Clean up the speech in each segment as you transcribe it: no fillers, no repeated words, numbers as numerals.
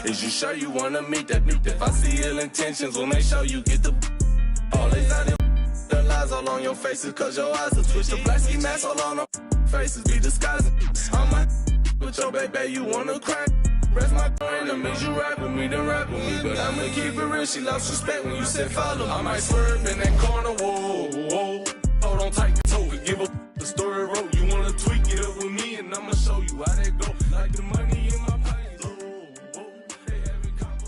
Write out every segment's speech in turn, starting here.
Is you sure you wanna meet that? If I see ill intentions, we'll make sure you get the. Always out the lies all on your faces, cause your eyes are twitch. The black ski mask all on our faces be disguising. I'm my with your baby, you wanna crack. Rest my enemies, you rap with me, then rap with me. But I'ma keep it real, she lost respect when you said follow. I might swerve in that corner, whoa, whoa. Hold on tight, toe, give up the story wrote. You wanna tweak it up with me, and I'ma show you how that go. Like the money in my pocket, whoa, whoa. They having convo.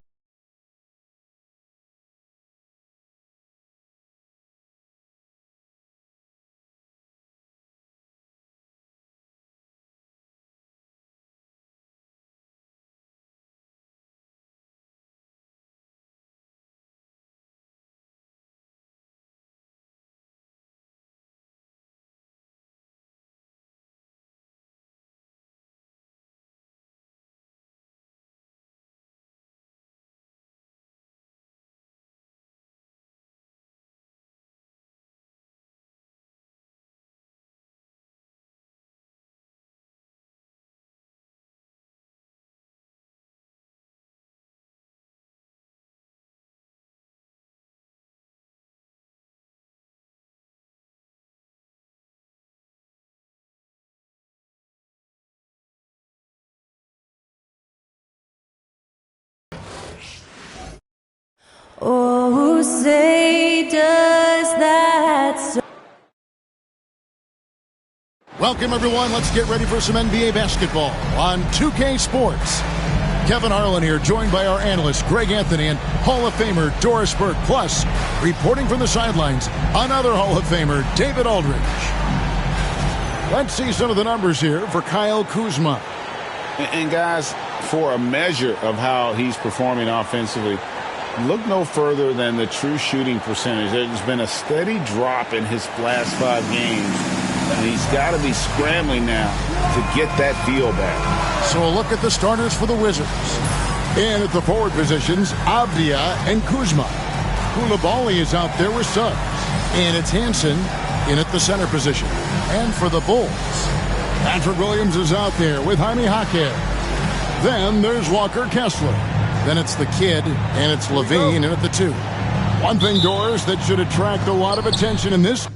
Oh, say does that so. Welcome, everyone. Let's get ready for some NBA basketball on 2K Sports. Kevin Harlan here, joined by our analyst, Greg Anthony, and Hall of Famer Doris Burke. Plus, reporting from the sidelines, another Hall of Famer, David Aldridge. Let's see some of the numbers here for Kyle Kuzma. And guys, for a measure of how he's performing offensively, look no further than the true shooting percentage. There's been a steady drop in his last 5 games, and he's got to be scrambling now to get that feel back. So a look at the starters for the Wizards. And at the forward positions, Avdia and Kuzma. Koulibaly is out there with subs. And it's Hansen in at the center position. And for the Bulls, Patrick Williams is out there with Jaime Jaquez. Then there's Walker Kessler. Then it's the kid, and it's Levine in at the 2. One thing, Doris, that should attract a lot of attention in this.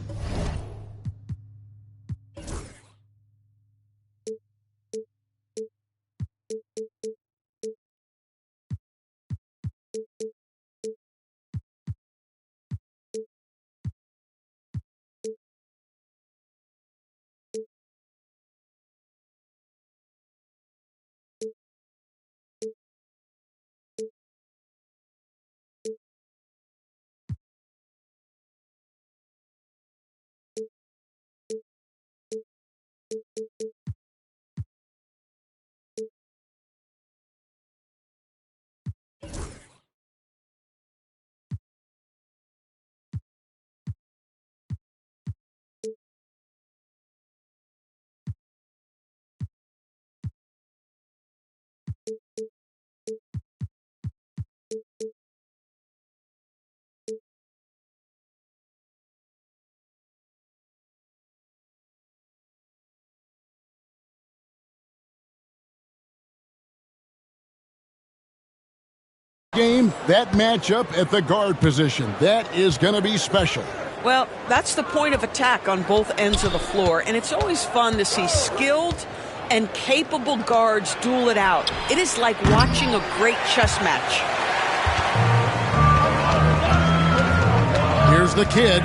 Game, that matchup at the guard position, that is going to be special. Well, that's the point of attack on both ends of the floor, and it's always fun to see skilled and capable guards duel it out. It is like watching a great chess match. Here's the kid.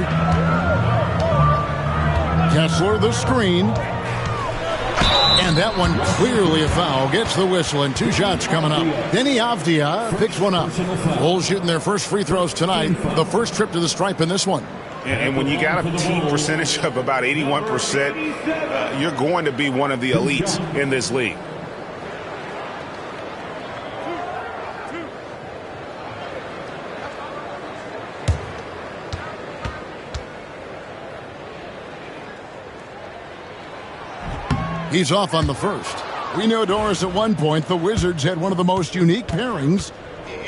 Kessler the screen. And that one clearly a foul. Gets the whistle, and 2 shots coming up. Denny Avdia picks one up. Bulls shooting their first free throws tonight. The first trip to the stripe in this one. And when you got a team percentage of about 81%, you're going to be one of the elites in this league. He's off on the first. We know, Doris, at one point the Wizards had one of the most unique pairings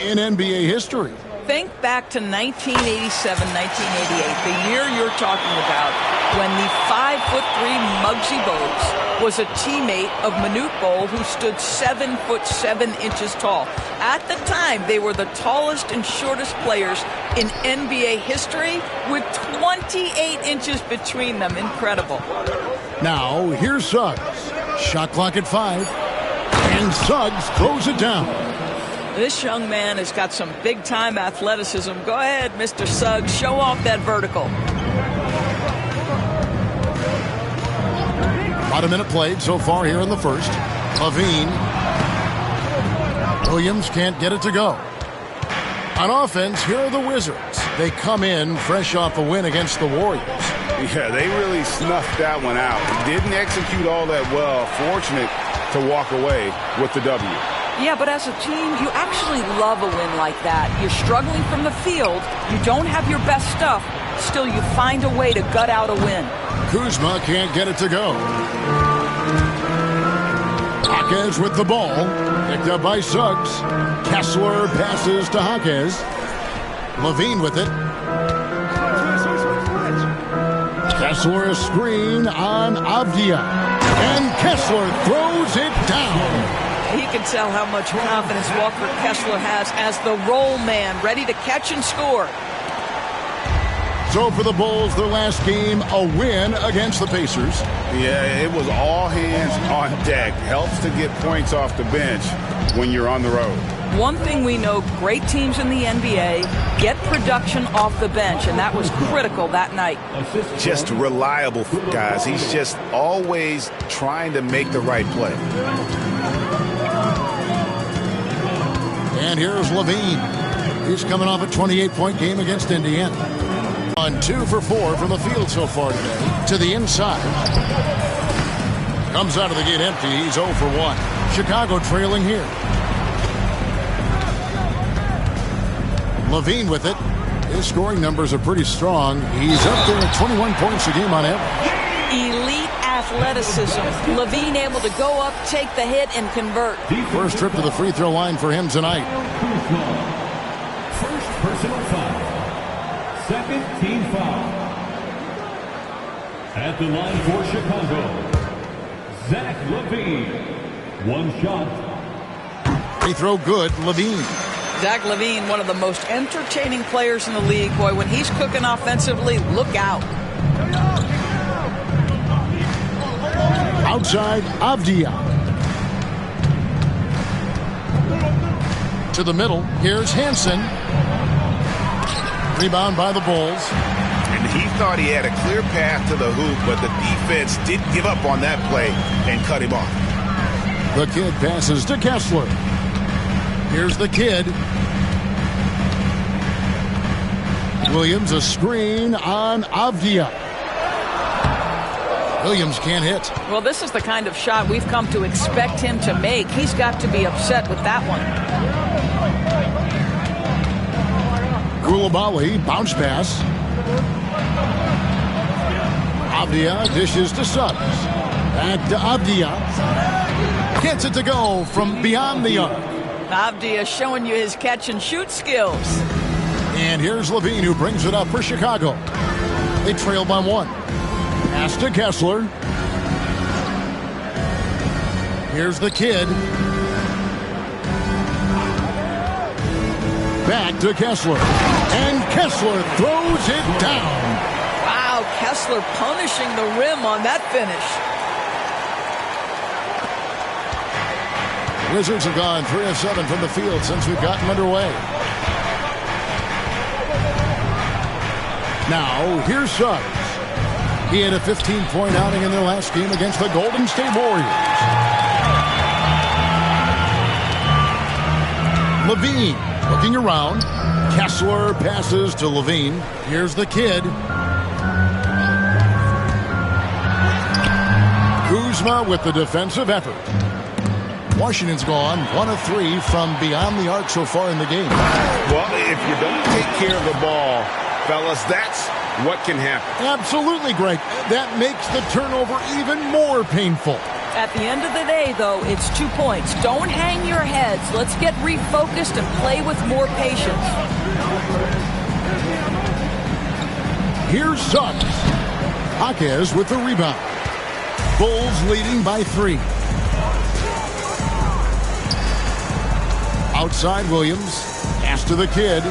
in NBA history. Think back to 1987, 1988, the year you're talking about, when the 5'3" Muggsy Bogues was a teammate of Manute Bol, who stood 7'7" tall. At the time, they were the tallest and shortest players in NBA history, with 28 inches between them. Incredible. Now, here's Suggs. Shot clock at 5. And Suggs throws it down. This young man has got some big-time athleticism. Go ahead, Mr. Suggs. Show off that vertical. About a minute played so far here in the first. LaVine. Williams can't get it to go. On offense, here are the Wizards. They come in fresh off a win against the Warriors. Yeah, they really snuffed that one out. Didn't execute all that well. Fortunate to walk away with the W. Yeah, but as a team, you actually love a win like that. You're struggling from the field. You don't have your best stuff. Still, you find a way to gut out a win. Kuzma can't get it to go. Jaquez with the ball. Picked up by Suggs. Kessler passes to Jaquez. LaVine with it. Kessler a screen on Avdia. And Kessler throws it down. You can tell how much confidence Walker Kessler has as the roll man, ready to catch and score. So for the Bulls, their last game, a win against the Pacers. Yeah, it was all hands on deck. Helps to get points off the bench when you're on the road. One thing we know, great teams in the NBA get production off the bench, and that was critical that night. Just reliable, guys. He's just always trying to make the right play. And here's LaVine. He's coming off a 28-point game against Indiana. On 2 for 4 from the field so far today. To the inside. Comes out of the gate empty. He's 0 for 1. Chicago trailing here. LaVine with it. His scoring numbers are pretty strong. He's up there at 21 points a game on average. Elite athleticism. LaVine able to go up, take the hit, and convert. First trip to the free throw line for him tonight. First personal foul. Second team foul. At the line for Chicago, Zach LaVine. One shot. Free throw good, LaVine. Zach LaVine, one of the most entertaining players in the league. Boy, when he's cooking offensively, look out. Outside, Avdia. To the middle, here's Hansen. Rebound by the Bulls. And he thought he had a clear path to the hoop, but the defense didn't give up on that play and cut him off. The Kid passes to Kessler. Here's the Kid. Williams a screen on Avdia. Williams can't hit. Well, this is the kind of shot we've come to expect him to make. He's got to be upset with that one. Koulibaly, bounce pass. Avdia dishes to Suggs. Back to Avdia. Gets it to go from beyond the arc. Avdia showing you his catch-and-shoot skills. And here's LaVine, who brings it up for Chicago. They trail by 1. Pass to Kessler. Here's the Kid. Back to Kessler. And Kessler throws it down. Wow, Kessler punishing the rim on that finish. Wizards have gone 3 of 7 from the field since we've gotten underway. Now, here's Suggs. He had a 15-point outing in their last game against the Golden State Warriors. LaVine looking around. Kessler passes to LaVine. Here's the Kid. Kuzma with the defensive effort. Washington's gone 1 of 3 from beyond the arc so far in the game. Well, if you don't take care of the ball, fellas, that's what can happen. Absolutely, Greg. That makes the turnover even more painful. At the end of the day, though, it's 2 points. Don't hang your heads. Let's get refocused and play with more patience. Here's Suggs. Jaquez with the rebound. Bulls leading by 3. Outside Williams. Pass to the kid.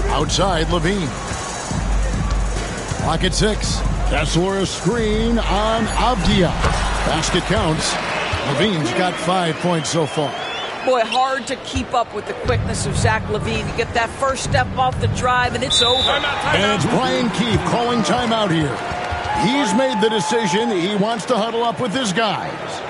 Outside Levine. Clock at 6. Kessler a screen on Avdia. Basket counts. Levine's got 5 points so far. Boy, hard to keep up with the quickness of Zach LaVine. You get that first step off the drive, and it's over. And it's Brian Keefe calling timeout here. He's made the decision. He wants to huddle up with his guys.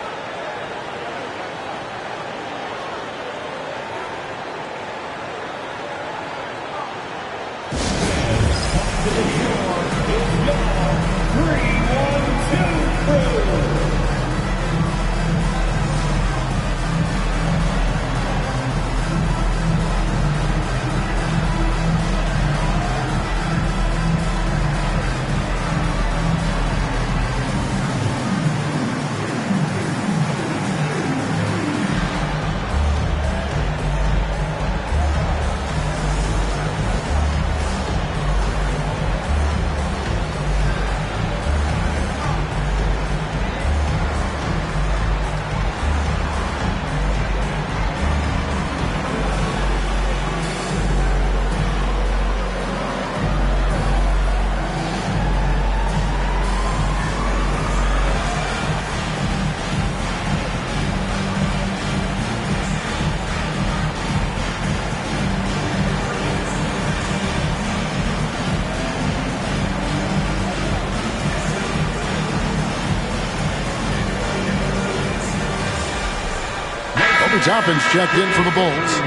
Toppin's checked in for the Bulls.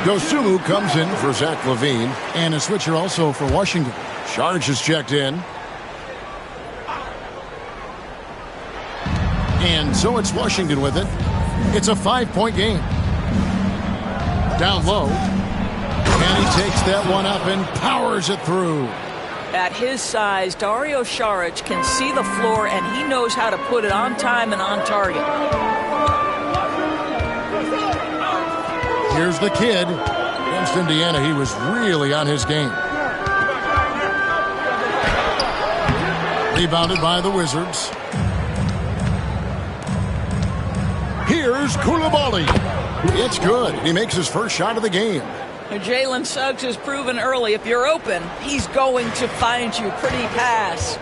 Dosunmu comes in for Zach LaVine. And a switcher also for Washington. Saric is checked in. And so it's Washington with it. It's a 5-point game. Down low. And he takes that one up and powers it through. At his size, Dario Saric can see the floor, and he knows how to put it on time and on target. Here's the kid. Against Indiana, he was really on his game. Rebounded by the Wizards. Here's Coulibaly. It's good. He makes his first shot of the game. Jalen Suggs has proven early, if you're open, he's going to find you. Pretty pass.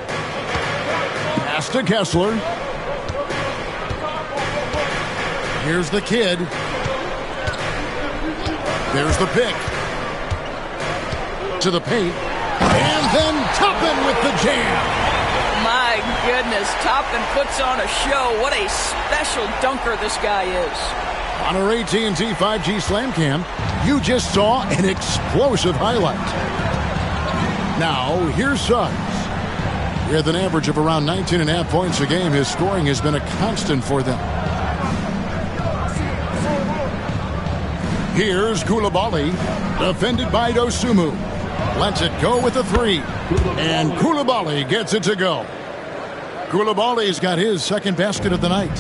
Pass to Kessler. Here's the kid. There's the pick. To the paint. And then Toppin with the jam. My goodness, Toppin puts on a show. What a special dunker this guy is. On our AT&T 5G Slam Cam, you just saw an explosive highlight. Now, here's Suggs. With an average of around 19.5 points a game, his scoring has been a constant for them. Here's Coulibaly, defended by Dosunmu. Lets it go with a 3. And Coulibaly gets it to go. Coulibaly's got his second basket of the night.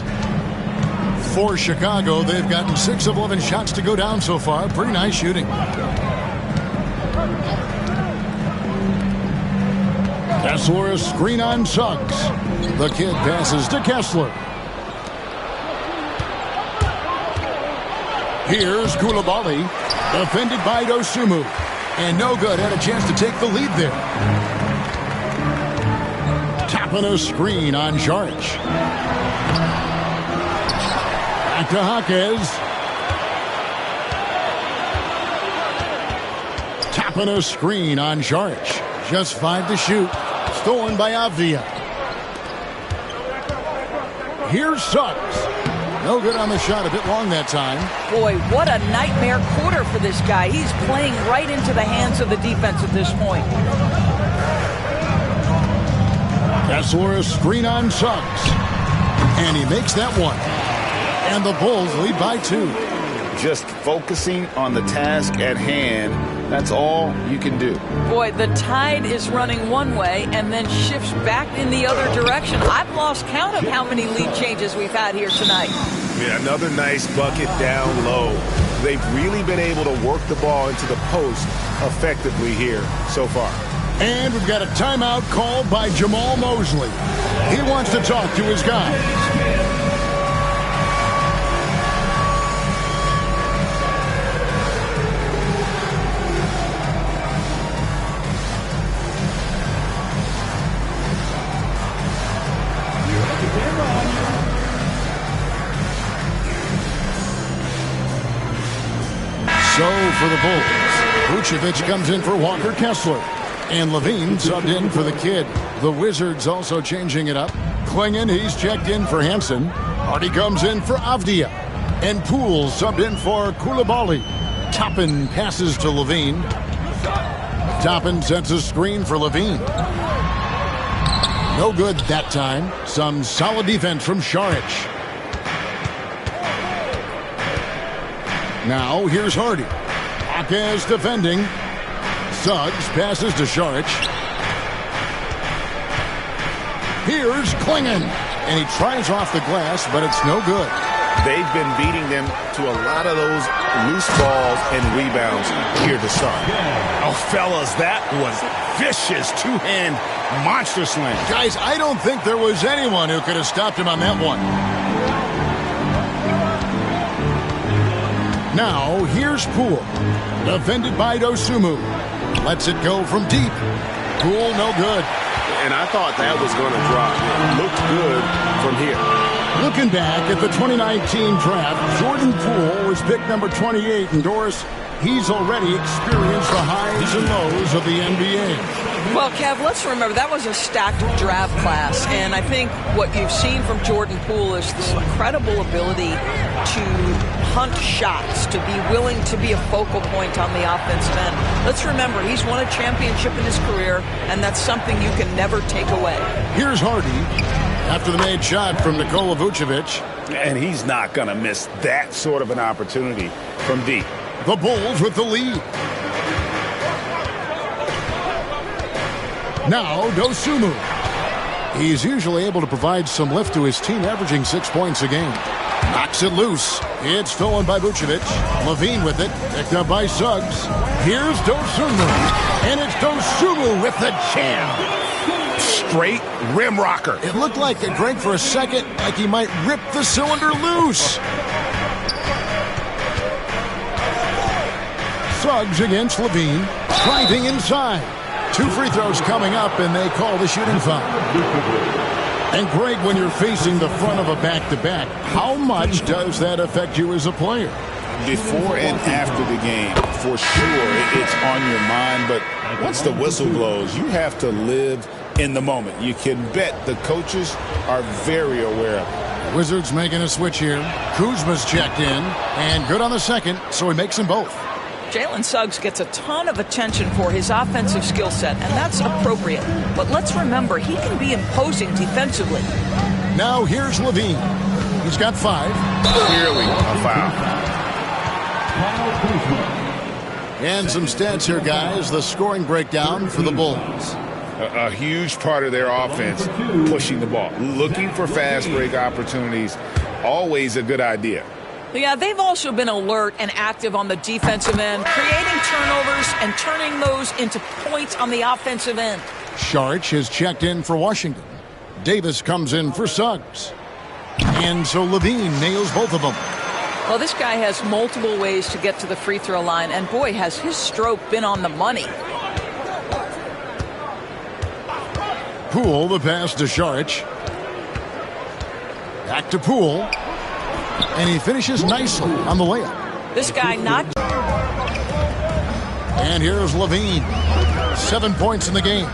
For Chicago, they've gotten 6 of 11 shots to go down so far. Pretty nice shooting. Kessler, a screen on Suggs. The kid passes to Kessler. Here's Coulibaly, defended by Dosunmu. And no good, had a chance to take the lead there. Tapping a screen on Saric. Back to Jaquez. Tapping a screen on Saric. Just 5 to shoot. Stolen by Avdia. Here's Suggs. No good on the shot, a bit long that time. Boy, what a nightmare quarter for this guy. He's playing right into the hands of the defense at this point. Kessler, a screen on Suggs. And he makes that one. And the Bulls lead by 2. Just focusing on the task at hand, that's all you can do. Boy, the tide is running one way and then shifts back in the other direction. I've lost count of how many lead changes we've had here tonight. Yeah, another nice bucket down low. They've really been able to work the ball into the post effectively here so far. And we've got a timeout called by Jamal Mosley. He wants to talk to his guys. So for the Bulls, Vucevic comes in for Walker Kessler. And Levine subbed in for the kid. The Wizards also changing it up. Klingon, he's checked in for Hansen. Hardy comes in for Avdia. And Poole subbed in for Koulibaly. Toppin passes to Levine. Toppin sets a screen for Levine. No good that time. Some solid defense from Šarić. Now here's Hardy. Akez defending. Suggs passes to Šarić. Here's Klingon. And he tries off the glass, but it's no good. They've been beating them to a lot of those loose balls and rebounds here to start. Oh, fellas, that was vicious two-hand monster slam. Guys, I don't think there was anyone who could have stopped him on that one. Now, here's Poole. Defended by Dosunmu. Lets it go from deep. Poole, no good. And I thought that was going to drop. It looked good from here. Looking back at the 2019 draft, Jordan Poole was picked number 28. And Doris, he's already experienced the highs and lows of the NBA. Well, Kev, let's remember that was a stacked draft class, and I think what you've seen from Jordan Poole is this incredible ability to hunt shots, to be willing to be a focal point on the offensive end. Let's remember, he's won a championship in his career, and that's something you can never take away. Here's Hardy after the made shot from Nikola Vucevic. And he's not going to miss that sort of an opportunity from deep. The Bulls with the lead. Now, Dosunmu. He's usually able to provide some lift to his team, averaging 6 points a game. Knocks it loose. It's stolen by Vucevic. Levine with it. Picked up by Suggs. Here's Dosunmu. And it's Dosunmu with the jam. Straight rim rocker. It looked like, Greg, for a second, like he might rip the cylinder loose. Suggs against Levine. Driving inside. 2 free throws coming up, and they call the shooting foul. And, Greg, when you're facing the front of a back-to-back, how much does that affect you as a player? Before and after the game, for sure, it's on your mind. But once the whistle blows, you have to live in the moment. You can bet the coaches are very aware of it. Wizards making a switch here. Kuzma's checked in, and good on the second, so he makes them both. Jalen Suggs gets a ton of attention for his offensive skill set, and that's appropriate. But let's remember, he can be imposing defensively. Now here's Levine. He's got 5. Clearly a foul. And some stats here, guys. The scoring breakdown for the Bulls. A huge part of their offense, pushing the ball, looking for fast break opportunities. Always a good idea. Yeah, they've also been alert and active on the defensive end, creating turnovers and turning those into points on the offensive end. Šarić has checked in for Washington. Davis comes in for Suggs. And so Levine nails both of them. Well, this guy has multiple ways to get to the free throw line, and boy, has his stroke been on the money. Poole, the pass to Šarić. Back to Poole. And he finishes nicely on the layup. This guy not... And here's Levine. 7 points in the game.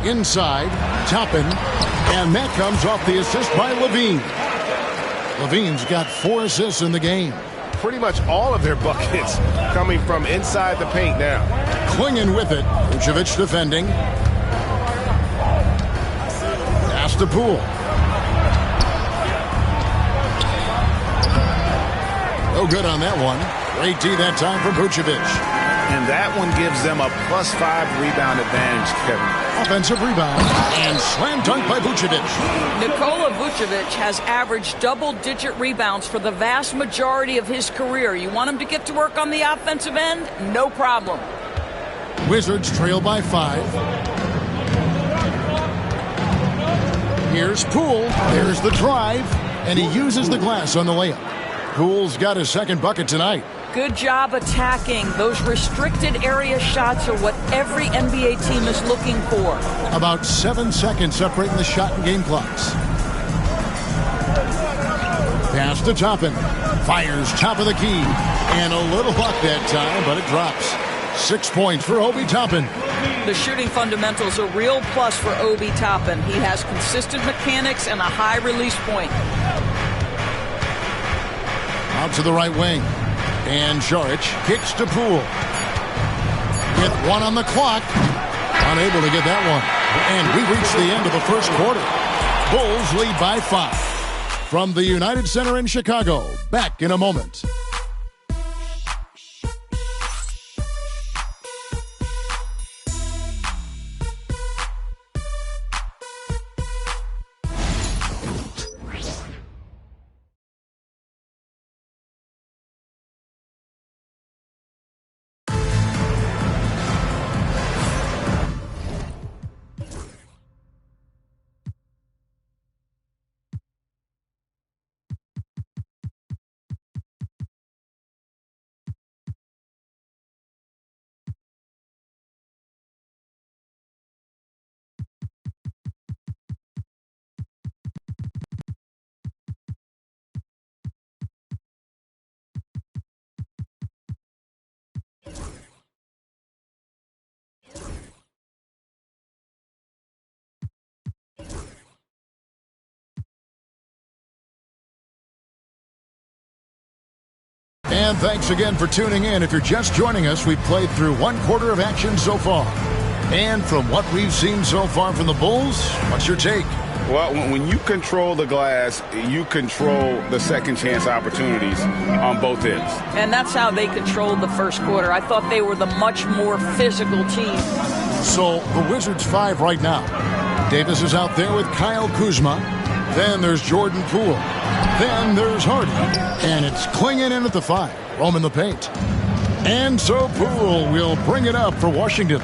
Inside, Toppin. And that comes off the assist by Levine. Levine's got 4 assists in the game. Pretty much all of their buckets coming from inside the paint now. Klingon with it. Vucevic defending. Pass to Poole. No good on that one. Great D that time for Vucevic. And that one gives them a +5 rebound advantage, Kevin. Offensive rebound and slam dunk by Vucevic. Nikola Vucevic has averaged double-digit rebounds for the vast majority of his career. You want him to get to work on the offensive end? No problem. Wizards trail by 5. Here's Poole. There's the drive. And he uses the glass on the layup. Poole's got his second bucket tonight. Good job attacking. Those restricted area shots are what every NBA team is looking for. About 7 seconds separating the shot and game clocks. Pass to Toppin. Fires top of the key. And a little luck that time, but it drops. 6 points for Obi Toppin. The shooting fundamentals are a real plus for Obi Toppin. He has consistent mechanics and a high release point. Out to the right wing. And Saric kicks to Poole. With 1 on the clock. Unable to get that one. And we reach the end of the first quarter. Bulls lead by 5. From the United Center in Chicago. Back in a moment. And thanks again for tuning in. If you're just joining us, we've played through 1 quarter of action so far. And from what we've seen so far from the Bulls, what's your take? Well, when you control the glass, you control the second chance opportunities on both ends. And that's how they controlled the first quarter. I thought they were the much more physical team. So the Wizards 5 right now. Davis is out there with Kyle Kuzma. Then there's Jordan Poole. Then there's Hardy. And it's clinging in at the 5. Roaming the paint. And so Poole will bring it up for Washington.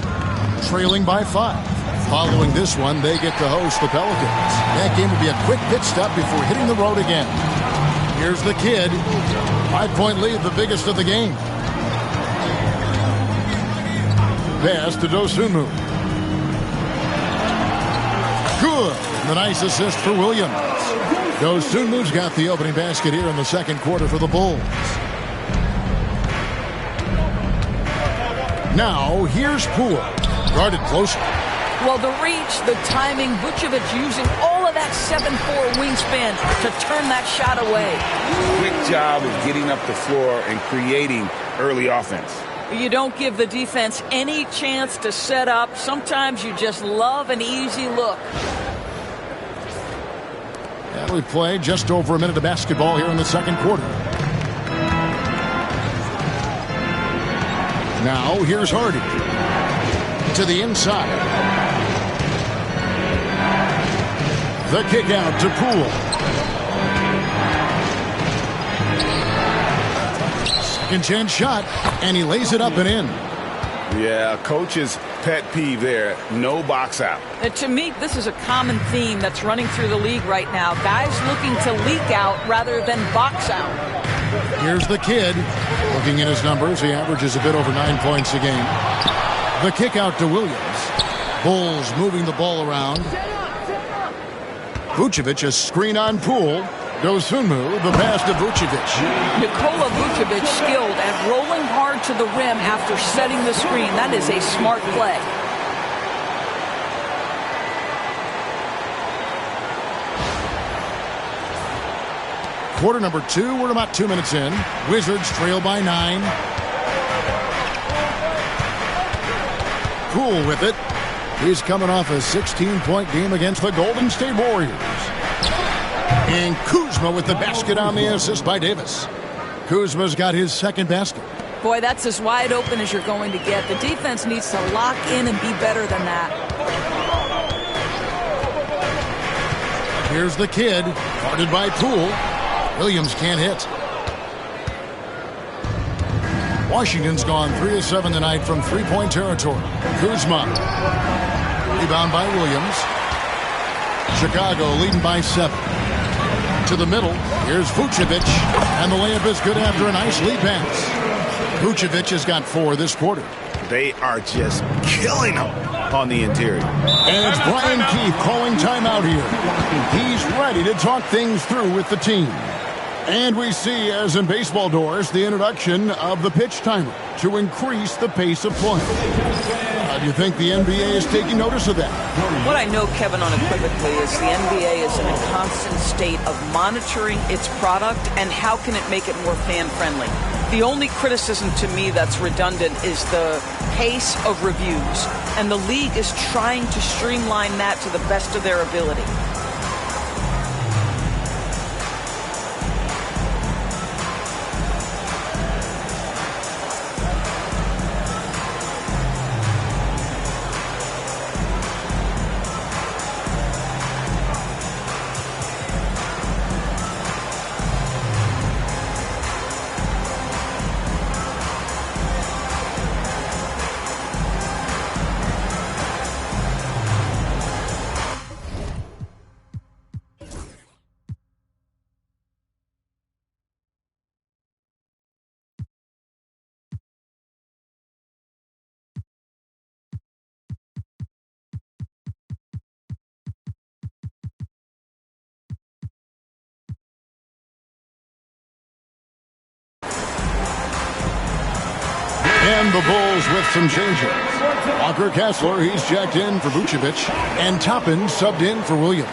Trailing by 5. Following this one, they get to host the Pelicans. That game will be a quick pit stop before hitting the road again. Here's the kid. 5-point lead, the biggest of the game. Pass to Dosunmu. Good. The nice assist for Williams. Dosunmu's got the opening basket here in the second quarter for the Bulls. Now, here's Poole. Guarded closely. Well, the reach, the timing, Vucevic using all of that 7'4" wingspan to turn that shot away. Quick job of getting up the floor and creating early offense. You don't give the defense any chance to set up. Sometimes you just love an easy look. And we played just over a minute of basketball here in the second quarter. Now, here's Hardy. To the inside. The kick out to Poole. Second chance shot, and he lays it up and in. Yeah, coach's pet peeve there. No box out. And to me, this is a common theme that's running through the league right now. Guys looking to leak out rather than box out. Here's the kid. Looking at his numbers, he averages a bit over 9 points a game. The kick out to Williams. Bulls moving the ball around. Vucevic, a screen on Poole. Dosunmu, the pass to Vucevic. Nikola Vucevic skilled at rolling hard to the rim after setting the screen. That is a smart play. Quarter number 2, we're about 2 minutes in. Wizards trail by 9. Poole with it. He's coming off a 16-point game against the Golden State Warriors. And Kuzma with the basket on the assist by Davis. Kuzma's got his second basket. Boy, that's as wide open as you're going to get. The defense needs to lock in and be better than that. Here's the kid, guarded by Poole. Williams can't hit. Washington's gone 3 of 7 tonight from three-point territory. Kuzma. Rebound by Williams. Chicago leading by 7. To the middle, here's Vucevic, and the layup is good after a nice lead pass. Vucevic has got 4 this quarter. They are just killing them on the interior. And it's Brian Keefe calling timeout here. He's ready to talk things through with the team. And we see, as in baseball doors, the introduction of the pitch timer to increase the pace of play. How do you think the NBA is taking notice of that? What I know, Kevin, unequivocally is the NBA is in a constant state of monitoring its product and how can it make it more fan-friendly. The only criticism to me that's redundant is the pace of reviews. And the league is trying to streamline that to the best of their ability. And the Bulls with some changes. Walker Kessler, he's checked in for Vucevic. And Toppin subbed in for Williams.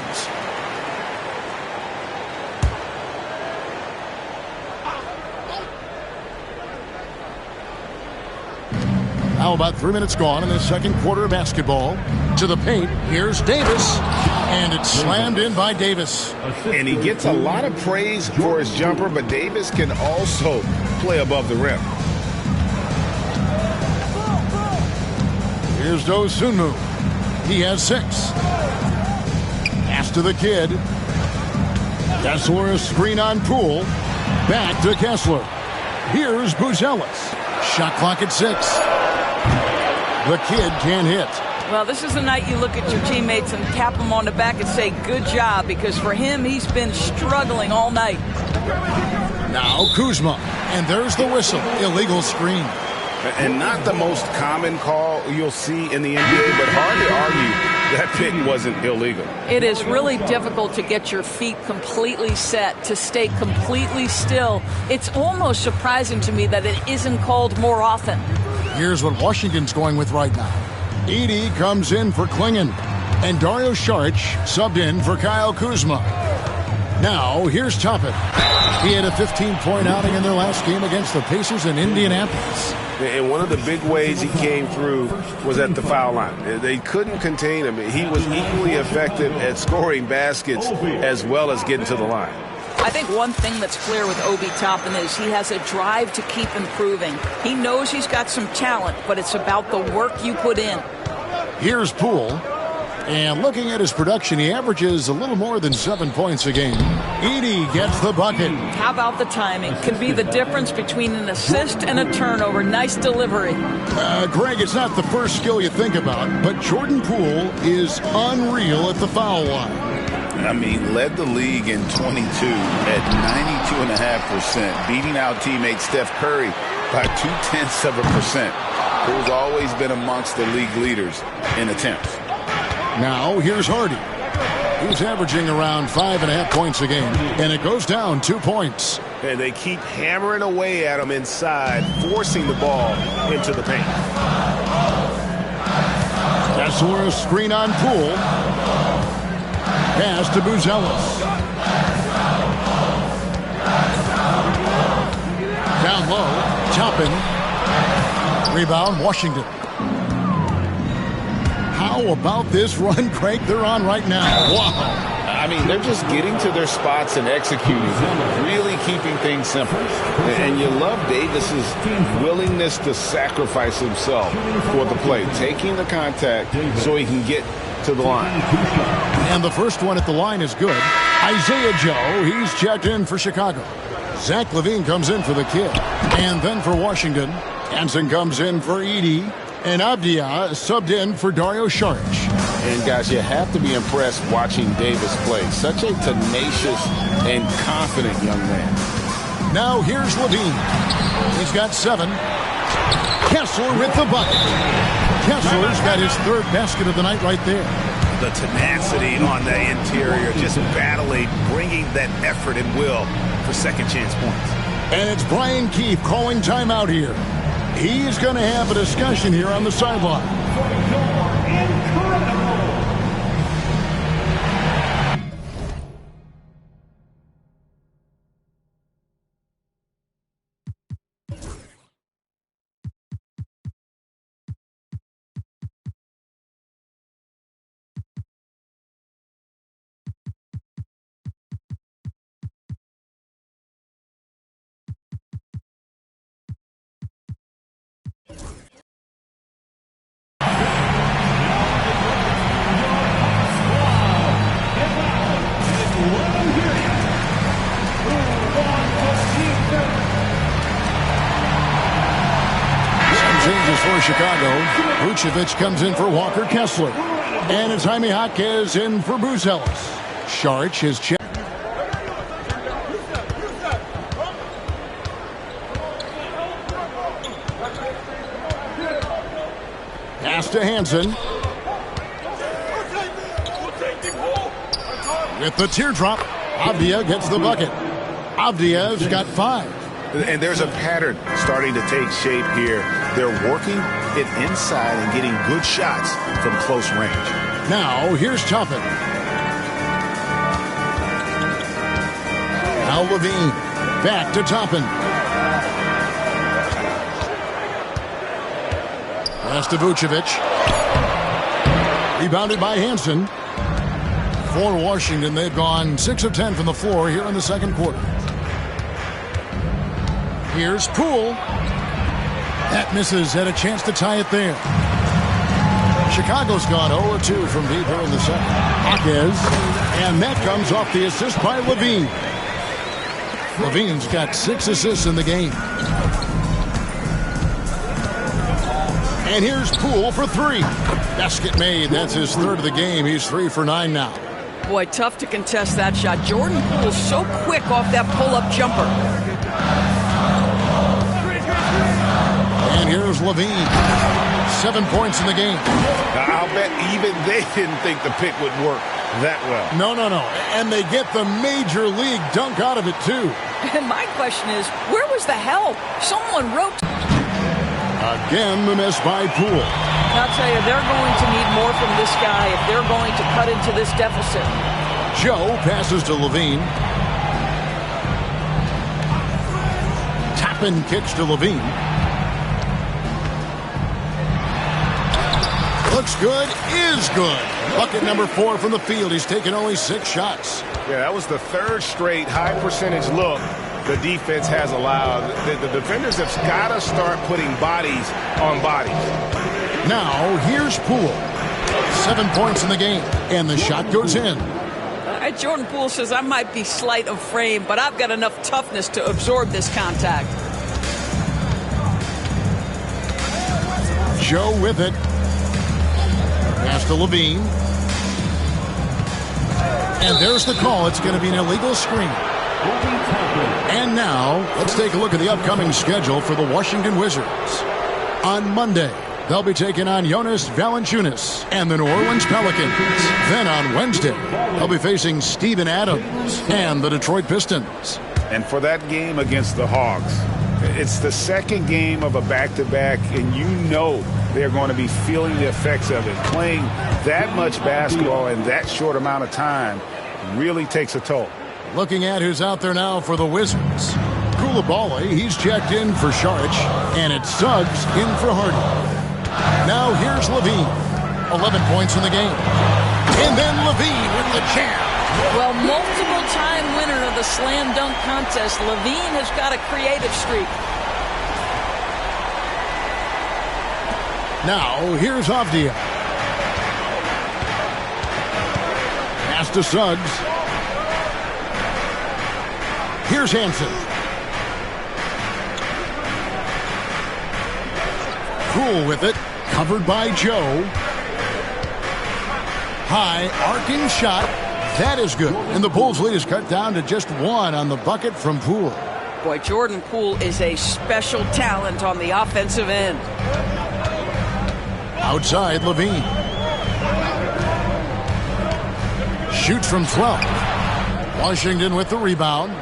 How about 3 minutes gone in the second quarter of basketball? To the paint, here's Davis. And it's slammed in by Davis. And he gets a lot of praise for his jumper, but Davis can also play above the rim. Here's Dosunmu. He has 6. Pass to the kid. Kessler, a screen on Poole. Back to Kessler. Here's Buzelis. Shot clock at 6. The kid can't hit. Well, this is the night you look at your teammates and tap them on the back and say, good job, because for him, he's been struggling all night. Now Kuzma. And there's the whistle. Illegal screen. And not the most common call you'll see in the NBA, but hard to argue that pick wasn't illegal. It is really difficult to get your feet completely set, to stay completely still. It's almost surprising to me that it isn't called more often. Here's what Washington's going with right now. Edey comes in for Klingon, and Dario Saric subbed in for Kyle Kuzma. Now, here's Toppin. He had a 15-point outing in their last game against the Pacers in Indianapolis. And one of the big ways he came through was at the foul line. They couldn't contain him. He was equally effective at scoring baskets as well as getting to the line. I think one thing that's clear with Obi Toppin is he has a drive to keep improving. He knows he's got some talent, but it's about the work you put in. Here's Poole. And looking at his production, he averages a little more than 7 points a game. Edey gets the bucket. How about the timing? Can be the difference between an assist and a turnover. Nice delivery. Greg, it's not the first skill you think about, but Jordan Poole is unreal at the foul line. I mean, led the league in 22 at 92.5%, beating out teammate Steph Curry by 0.2%. Poole's always been amongst the league leaders in attempts. Now, here's Hardy. He's averaging around 5.5 points a game, and it goes down 2 points. And they keep hammering away at him inside, forcing the ball into the paint. Kessler, a screen on Poole. Pass to Buzelis. Down low, Toppin. Rebound, Washington. How about this run, Craig, they're on right now? Wow. I mean, they're just getting to their spots and executing, really keeping things simple. And you love Davis's willingness to sacrifice himself for the play, taking the contact so he can get to the line. And the first one at the line is good. Isaiah Joe, he's checked in for Chicago. Zach LaVine comes in for the kid. And then for Washington, Hansen comes in for Edey. And Abdia subbed in for Dario Saric. And, guys, you have to be impressed watching Davis play. Such a tenacious and confident young man. Now here's Levine. He's got 7. Kessler with the bucket. Kessler's got his 3rd basket of the night right there. The tenacity on the interior, just battling, bringing that effort and will for second chance points. And it's Brian Keefe calling timeout here. He's going to have a discussion here on the sideline. Changes for Chicago. Vucevic comes in for Walker Kessler. And it's Jaime Jaquez in for Bruce Ellis. Saric has checked. Pass to Hansen. With the teardrop, Avdia gets the bucket. Avdia's got 5. And there's a pattern starting to take shape here. They're working it inside and getting good shots from close range. Now, here's Toppin. Now Levine. Back to Toppin. Pass to Vucevic. Rebounded by Hansen. For Washington, they've gone 6 of 10 from the floor here in the second quarter. Here's Poole. That misses. Had a chance to tie it there. Chicago's gone 0-2 from deep here in the second. Jaquez. And that comes off the assist by Levine. Levine's got 6 assists in the game. And here's Poole for 3. Basket made. That's his 3rd of the game. He's 3 for 9 now. Boy, tough to contest that shot. Jordan Poole's so quick off that pull-up jumper. And here's Levine. 7 points in the game. I'll bet even they didn't think the pick would work that well. No. And they get the major league dunk out of it, too. And my question is, where was the help? Someone wrote. Again, the miss by Poole. I'll tell you, they're going to need more from this guy if they're going to cut into this deficit. Joe passes to Levine. Toppin kicks to Levine. Looks good, is good. Bucket number 4 from the field. He's taken only 6 shots. Yeah, that was the 3rd straight high percentage look the defense has allowed. The defenders have got to start putting bodies on bodies. Now, here's Poole. 7 points in the game, and the shot goes in. Jordan Poole says, I might be slight of frame, but I've got enough toughness to absorb this contact. Joe with it. Pass to Levine. And there's the call. It's going to be an illegal screen. And now, let's take a look at the upcoming schedule for the Washington Wizards. On Monday, they'll be taking on Jonas Valanciunas and the New Orleans Pelicans. Then on Wednesday, they'll be facing Steven Adams and the Detroit Pistons. And for that game against the Hawks, it's the second game of a back-to-back, and you know they're going to be feeling the effects of it. Playing that much basketball in that short amount of time really takes a toll. Looking at who's out there now for the Wizards. Coulibaly, he's checked in for Saric, and it's Suggs in for Harden. Now here's Levine. 11 points in the game. And then Levine with the jam. Well, multiple-time winner of the slam dunk contest, Levine has got a creative streak. Now, here's Avdia. Pass to Suggs. Here's Hansen. Poole with it. Covered by Joe. High arcing shot. That is good. And the Bulls' lead is cut down to just 1 on the bucket from Poole. Boy, Jordan Poole is a special talent on the offensive end. Outside, Levine. Shoots from 12. Washington with the rebound.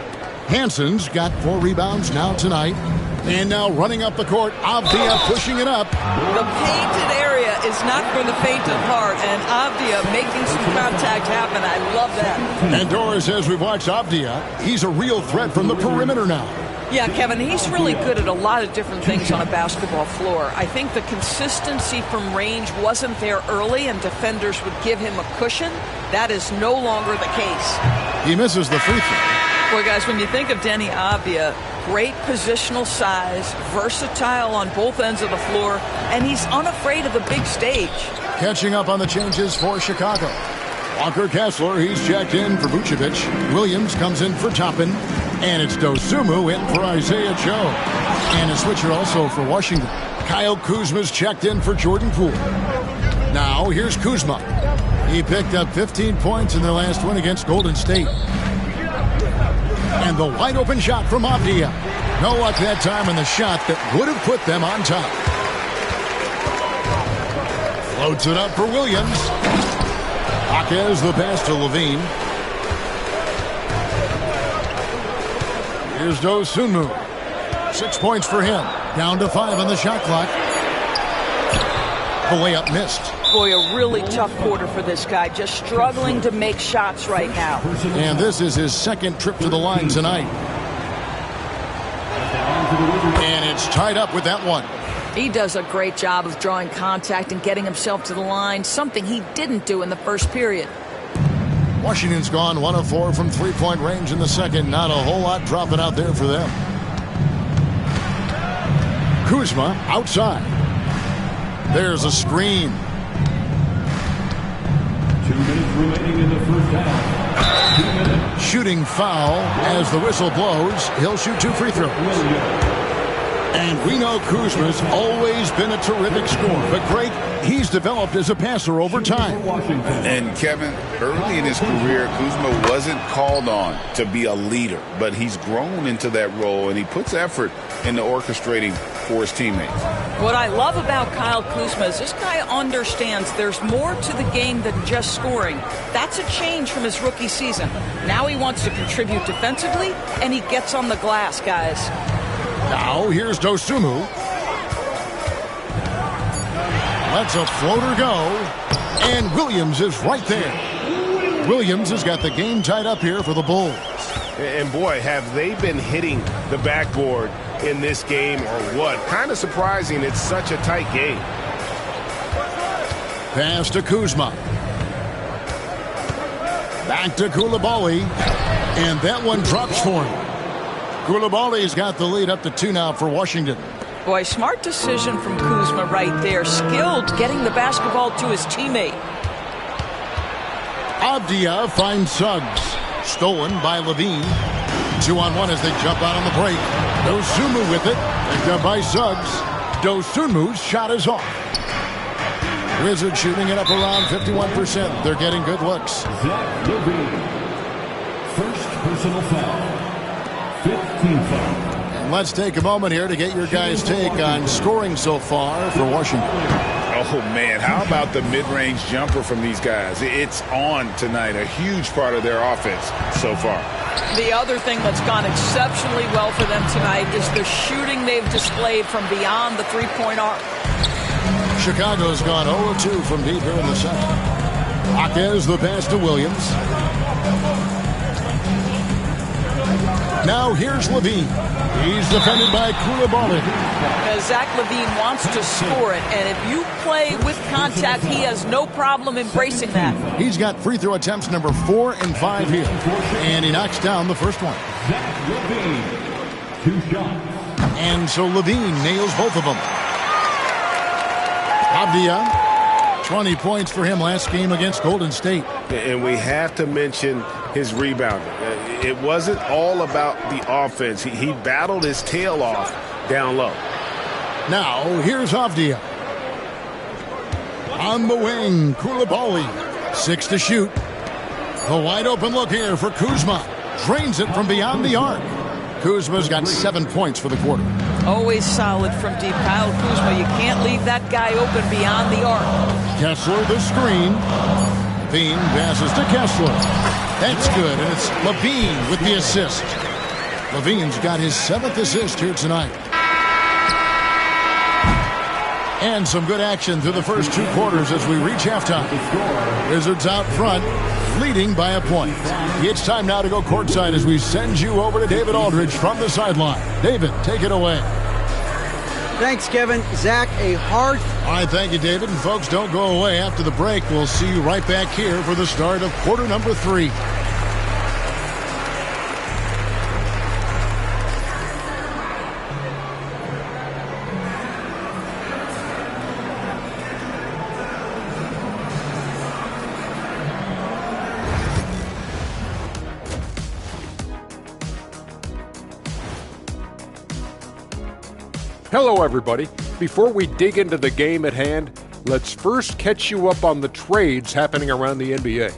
Hanson's got 4 rebounds now tonight. And now running up the court, Avdia pushing it up. The painted area is not for the faint of heart, and Avdia making some contact happen. I love that. And Doris, as we've watched Avdia, he's a real threat from the perimeter now. Yeah, Kevin, he's really good at a lot of different things on a basketball floor. I think the consistency from range wasn't there early, and defenders would give him a cushion. That is no longer the case. He misses the free throw. Boy, guys, when you think of Deni Avdia, great positional size, versatile on both ends of the floor, and he's unafraid of the big stage. Catching up on the changes for Chicago. Walker Kessler, he's checked in for Vucevic. Williams comes in for Toppin. And it's Dosunmu in for Isaiah Joe. And a switcher also for Washington. Kyle Kuzma's checked in for Jordan Poole. Now, here's Kuzma. He picked up 15 points in their last win against Golden State. And the wide-open shot from Avdia. No luck that time in the shot that would have put them on top. Floats it up for Williams. Jaquez the pass to Levine. Here's Dosunmu. 6 points for him. Down to 5 on the shot clock. The layup missed. Boy, a really tough quarter for this guy. Just struggling to make shots right now. And this is his second trip to the line tonight. And it's tied up with that one. He does a great job of drawing contact and getting himself to the line, something he didn't do in the first period. Washington's gone 1 of 4 from three-point range in the second. Not a whole lot dropping out there for them. Kuzma outside. There's a screen. 2 minutes remaining in the first half. 2 minutes. Shooting foul as the whistle blows. He'll shoot 2 free throws. And we know Kuzma's always been a terrific scorer, but great, he's developed as a passer over time. And Kevin, early in his career, Kuzma wasn't called on to be a leader, but he's grown into that role, and he puts effort into orchestrating for his teammates. What I love about Kyle Kuzma is this guy understands there's more to the game than just scoring. That's a change from his rookie season. Now he wants to contribute defensively, and he gets on the glass, guys. Now, here's Dosunmu. Lets a floater go. And Williams is right there. Williams has got the game tied up here for the Bulls. And boy, have they been hitting the backboard in this game or what? Kind of surprising it's such a tight game. Pass to Kuzma. Back to Coulibaly. And that one drops for him. Coulibaly's got the lead up to 2 now for Washington. Boy, smart decision from Kuzma right there. Skilled getting the basketball to his teammate. Avdia finds Suggs. Stolen by Levine. 2-on-1 as they jump out on the break. Dosunmu with it. Picked up by Suggs. Dosunmu's shot is off. Wizards shooting it up around 51%. They're getting good looks. Zach Levine. First personal foul. 15th foul. And let's take a moment here to get your guys' take on scoring so far for Washington. Oh, man, how about the mid-range jumper from these guys? It's on tonight, a huge part of their offense so far. The other thing that's gone exceptionally well for them tonight is the shooting they've displayed from beyond the three-point arc. Chicago's gone 0-2 from deep here in the second. Jaquez the pass to Williams. Now here's Levine. He's defended by Coulibaly. Zach Levine wants to score it, and if you play with contact, he has no problem embracing that. He's got free throw attempts number 4 and 5 here. And he knocks down the first one. Zach Levine. 2 shots. And so Levine nails both of them. Avdia, 20 points for him last game against Golden State. And we have to mention his rebounding. It wasn't all about the offense. He battled his tail off down low. Now, here's Avdia. On the wing, Coulibaly. 6 to shoot. The wide open look here for Kuzma. Drains it from beyond the arc. Kuzma's got 7 points for the quarter. Always solid from deep. Kyle Kuzma, you can't leave that guy open beyond the arc. Kessler the screen. Levine passes to Kessler. That's good, and it's Levine with the assist. Levine's got his 7th assist here tonight. And some good action through the first 2 quarters as we reach halftime. Wizards out front, leading by a point. It's time now to go courtside as we send you over to David Aldridge from the sideline. David, take it away. Thanks, Kevin. Zach, a hard... All right, thank you, David. And folks, don't go away. After the break, we'll see you right back here for the start of quarter number 3. Hello, everybody. Before we dig into the game at hand, let's first catch you up on the trades happening around the NBA.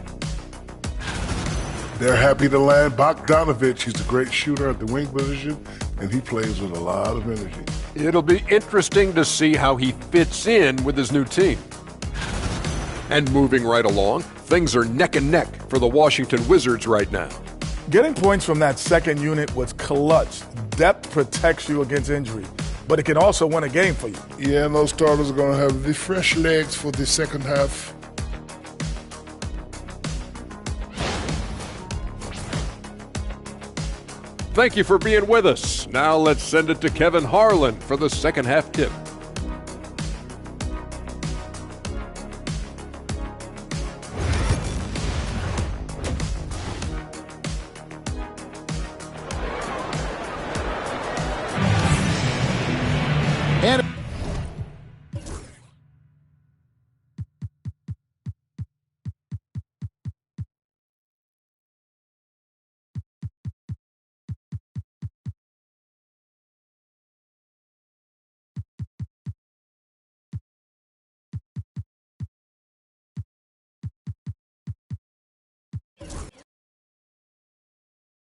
They're happy to land Bogdanovich. He's a great shooter at the wing position, and he plays with a lot of energy. It'll be interesting to see how he fits in with his new team. And moving right along, things are neck and neck for the Washington Wizards right now. Getting points from that second unit was clutch. Depth protects you against injury, but it can also win a game for you. Yeah, and those starters are going to have the fresh legs for the second half. Thank you for being with us. Now let's send it to Kevin Harlan for the second half tip.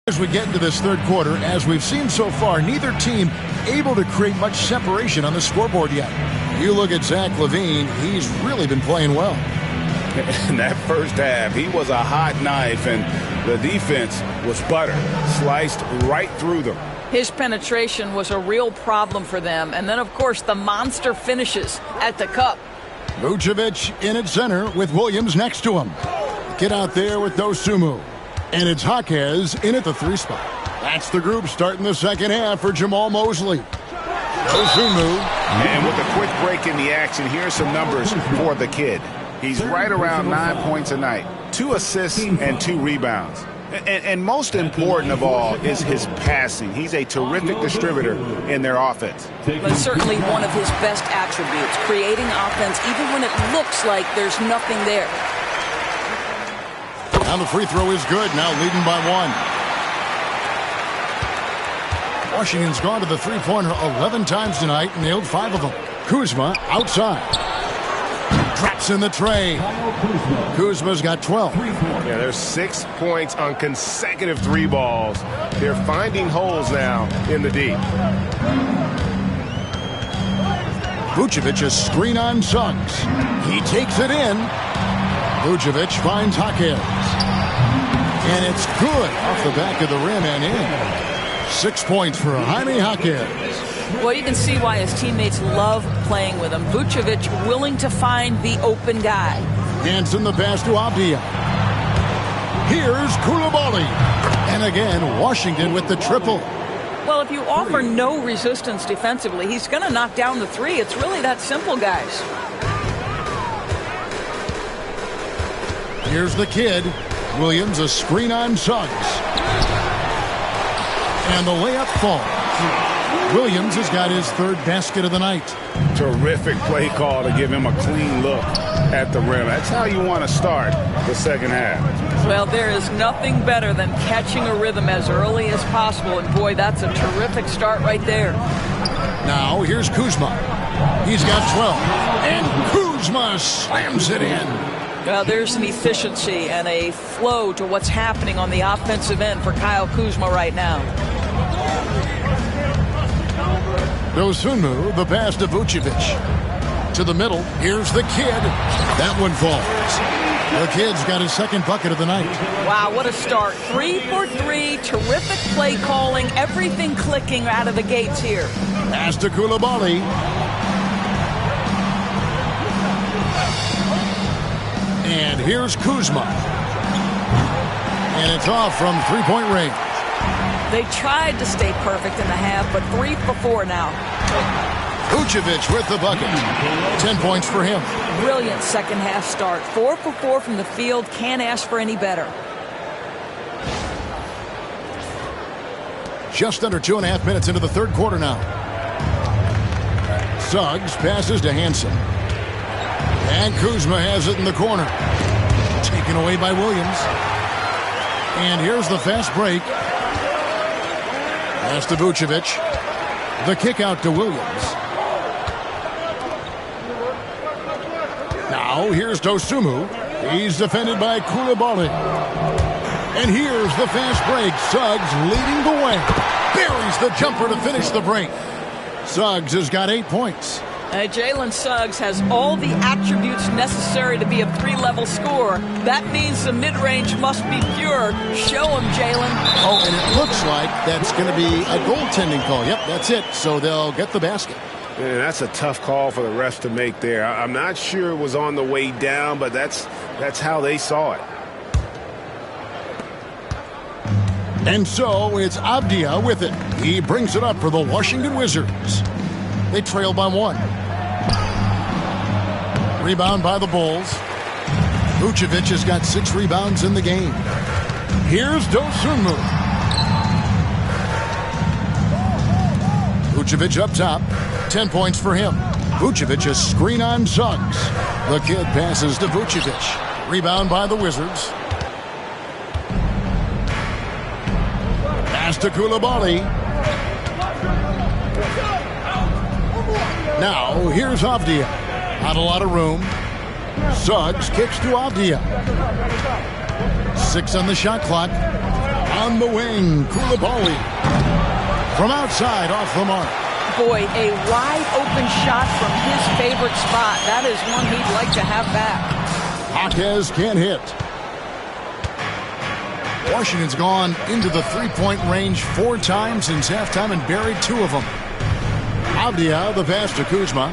As we get into this third quarter, as we've seen so far, neither team able to create much separation on the scoreboard yet. You look at Zach LaVine, he's really been playing well. In that first half, he was a hot knife, and the defense was butter, sliced right through them. His penetration was a real problem for them. And then, of course, the monster finishes at the cup. Vucevic in at center with Williams next to him. Get out there with Dosunmu. And it's Jaquez in at the 3 spot. That's the group starting the second half for Jamal Mosley. Dosunmu. And with a quick break in the action, here's some numbers for the kid. He's right around 9 points a night, 2 assists and 2 rebounds. And most important of all is his passing. He's a terrific distributor in their offense. But certainly one of his best attributes, creating offense even when it looks like there's nothing there. Now the free throw is good, now leading by 1. Washington's gone to the three-pointer 11 times tonight and nailed 5 of them. Kuzma outside. Drops in the tray. Kuzma's got 12. Yeah, there's 6 points on consecutive 3 balls. They're finding holes now in the D. Vucevic a screen on Suggs. He takes it in. Vucevic finds Jaquez. And it's good off the back of the rim and in. 6 points for Jaime Jaquez. Well, you can see why his teammates love playing with him. Vucevic willing to find the open guy. Hanson the pass to Abdia. Here's Coulibaly. And again, Washington with the triple. Well, if you offer no resistance defensively, he's going to knock down the 3. It's really that simple, guys. Here's the kid. Williams a screen on Suggs. And the layup falls. Williams has got his 3rd basket of the night. Terrific play call to give him a clean look at the rim. That's how you want to start the second half. Well, there is nothing better than catching a rhythm as early as possible. And boy, that's a terrific start right there. Now here's Kuzma. He's got 12. And Kuzma slams it in. Well, there's an efficiency and a flow to what's happening on the offensive end for Kyle Kuzma right now. Dosunmu, the pass to Vucevic. To the middle, here's the kid. That one falls. The kid's got his second bucket of the night. Wow, what a start. 3 for 3, terrific play calling, everything clicking out of the gates here. Pass to Coulibaly. And here's Kuzma. And it's off from three-point range. They tried to stay perfect in the half, but 3 for 4 now. Vucevic with the bucket. 10 points for him. Brilliant second half start. 4 for 4 from the field. Can't ask for any better. Just under 2.5 minutes into the third quarter now. Suggs passes to Hansen. And Kuzma has it in the corner. Taken away by Williams. And here's the fast break. Pass to Vucevic. The kick out to Williams. Now here's Dosunmu. He's defended by Coulibaly. And here's the fast break. Suggs leading the way. Buries the jumper to finish the break. Suggs has got 8 points. Jalen Suggs has all the attributes necessary to be a 3-level scorer. That means the mid-range must be pure. Show him, Jalen. Oh, and it looks like that's going to be a goaltending call. Yep, that's it. So they'll get the basket. Man, that's a tough call for the refs to make there. I'm not sure it was on the way down, but that's how they saw it. And so it's Avdia with it. He brings it up for the Washington Wizards. They trail by 1. Rebound by the Bulls. Vucevic has got 6 rebounds in the game. Here's Dosunmu. Vucevic up top. 10 points for him. Vucevic a screen on Suggs. The kid passes to Vucevic. Rebound by the Wizards. Pass to Coulibaly. Now, here's Avdia. Not a lot of room. Suggs kicks to Avdia. 6 on the shot clock. On the wing, Coulibaly. From outside, off the mark. Boy, a wide-open shot from his favorite spot. That is one he'd like to have back. Jaquez can't hit. Washington's gone into the three-point range 4 times since halftime and buried 2 of them. Avdia, the pass to Kuzma.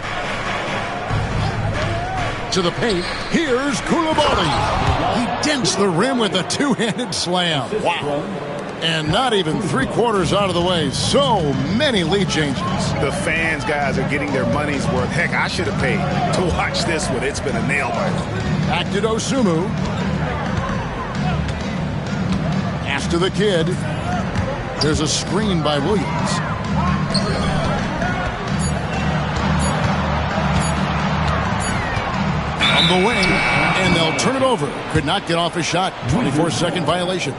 To the paint. Here's Coulibaly. He dents the rim with a 2-handed slam. Wow. And not even 3/4 out of the way. So many lead changes. The fans, guys, are getting their money's worth. Heck, I should have paid to watch this one. It's been a nail-biter. Back to Dosunmu. Pass to the kid. There's a screen by Williams. On the wing, and they'll turn it over. Could not get off a shot. 24-second violation.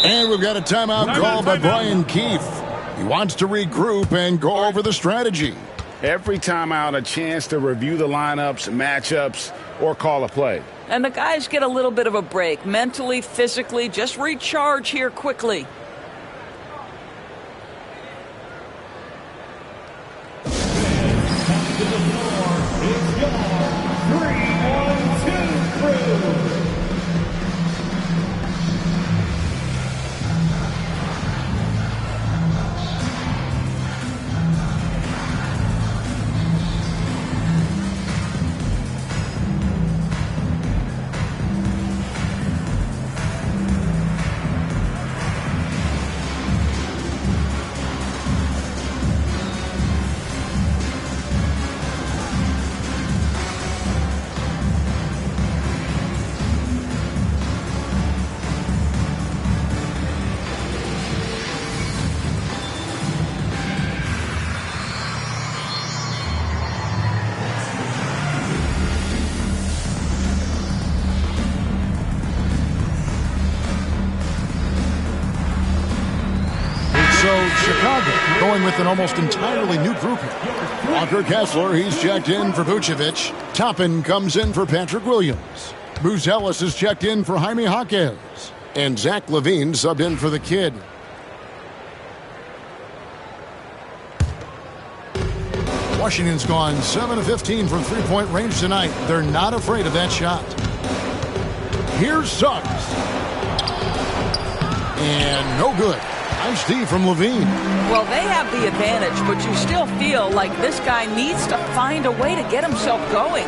And we've got a timeout called by Brian Keefe. He wants to regroup and go over the strategy. Every timeout, a chance to review the lineups, matchups, or call a play. And the guys get a little bit of a break. Mentally, physically, just recharge here quickly. Chicago, going with an almost entirely new group here. Walker Kessler, he's checked in for Vucevic. Toppin comes in for Patrick Williams. Bruce Ellis is checked in for Jaime Jaquez. And Zach LaVine subbed in for the kid. Washington's gone 7 of 15 from three-point range tonight. They're not afraid of that shot. Here's Suggs. And no good. Nice D from LaVine. Well, they have the advantage, but you still feel like this guy needs to find a way to get himself going.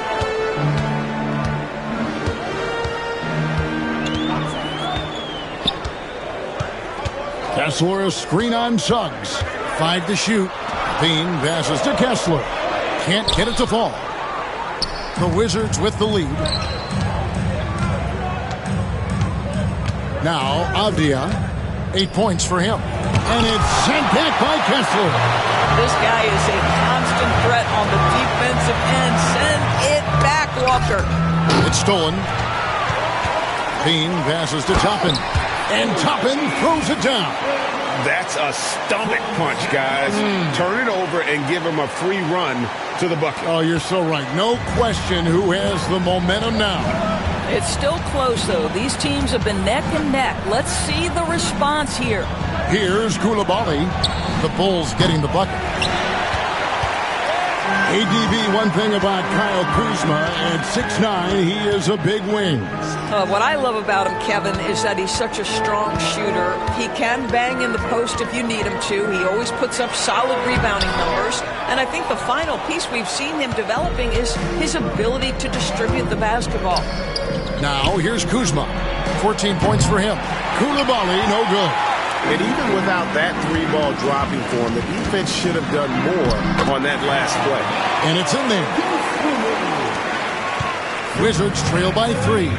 Kessler, a screen on Suggs. 5 to shoot. Bean passes to Kessler. Can't get it to fall. The Wizards with the lead. Now, Avdia. 8 points for him. And it's sent back by Kessler. This guy is a constant threat on the defensive end. Send it back, Walker. It's stolen. Bean passes to Toppin. And Toppin throws it down. That's a stomach punch, guys. Turn it over and give him a free run to the bucket. Oh, you're so right. No question who has the momentum now. It's still close, though. These teams have been neck and neck. Let's see the response here. Here's Coulibaly. The Bulls getting the bucket. ADB, one thing about Kyle Kuzma, at 6'9", he is a big wing. What I love about him, Kevin, is that he's such a strong shooter. He can bang in the post if you need him to. He always puts up solid rebounding numbers. And I think the final piece we've seen him developing is his ability to distribute the basketball. Now, here's Kuzma. 14 points for him. Coulibaly, no good. And even without that three-ball dropping for him, the defense should have done more on that last play. And it's in there. Wizards trail by 3.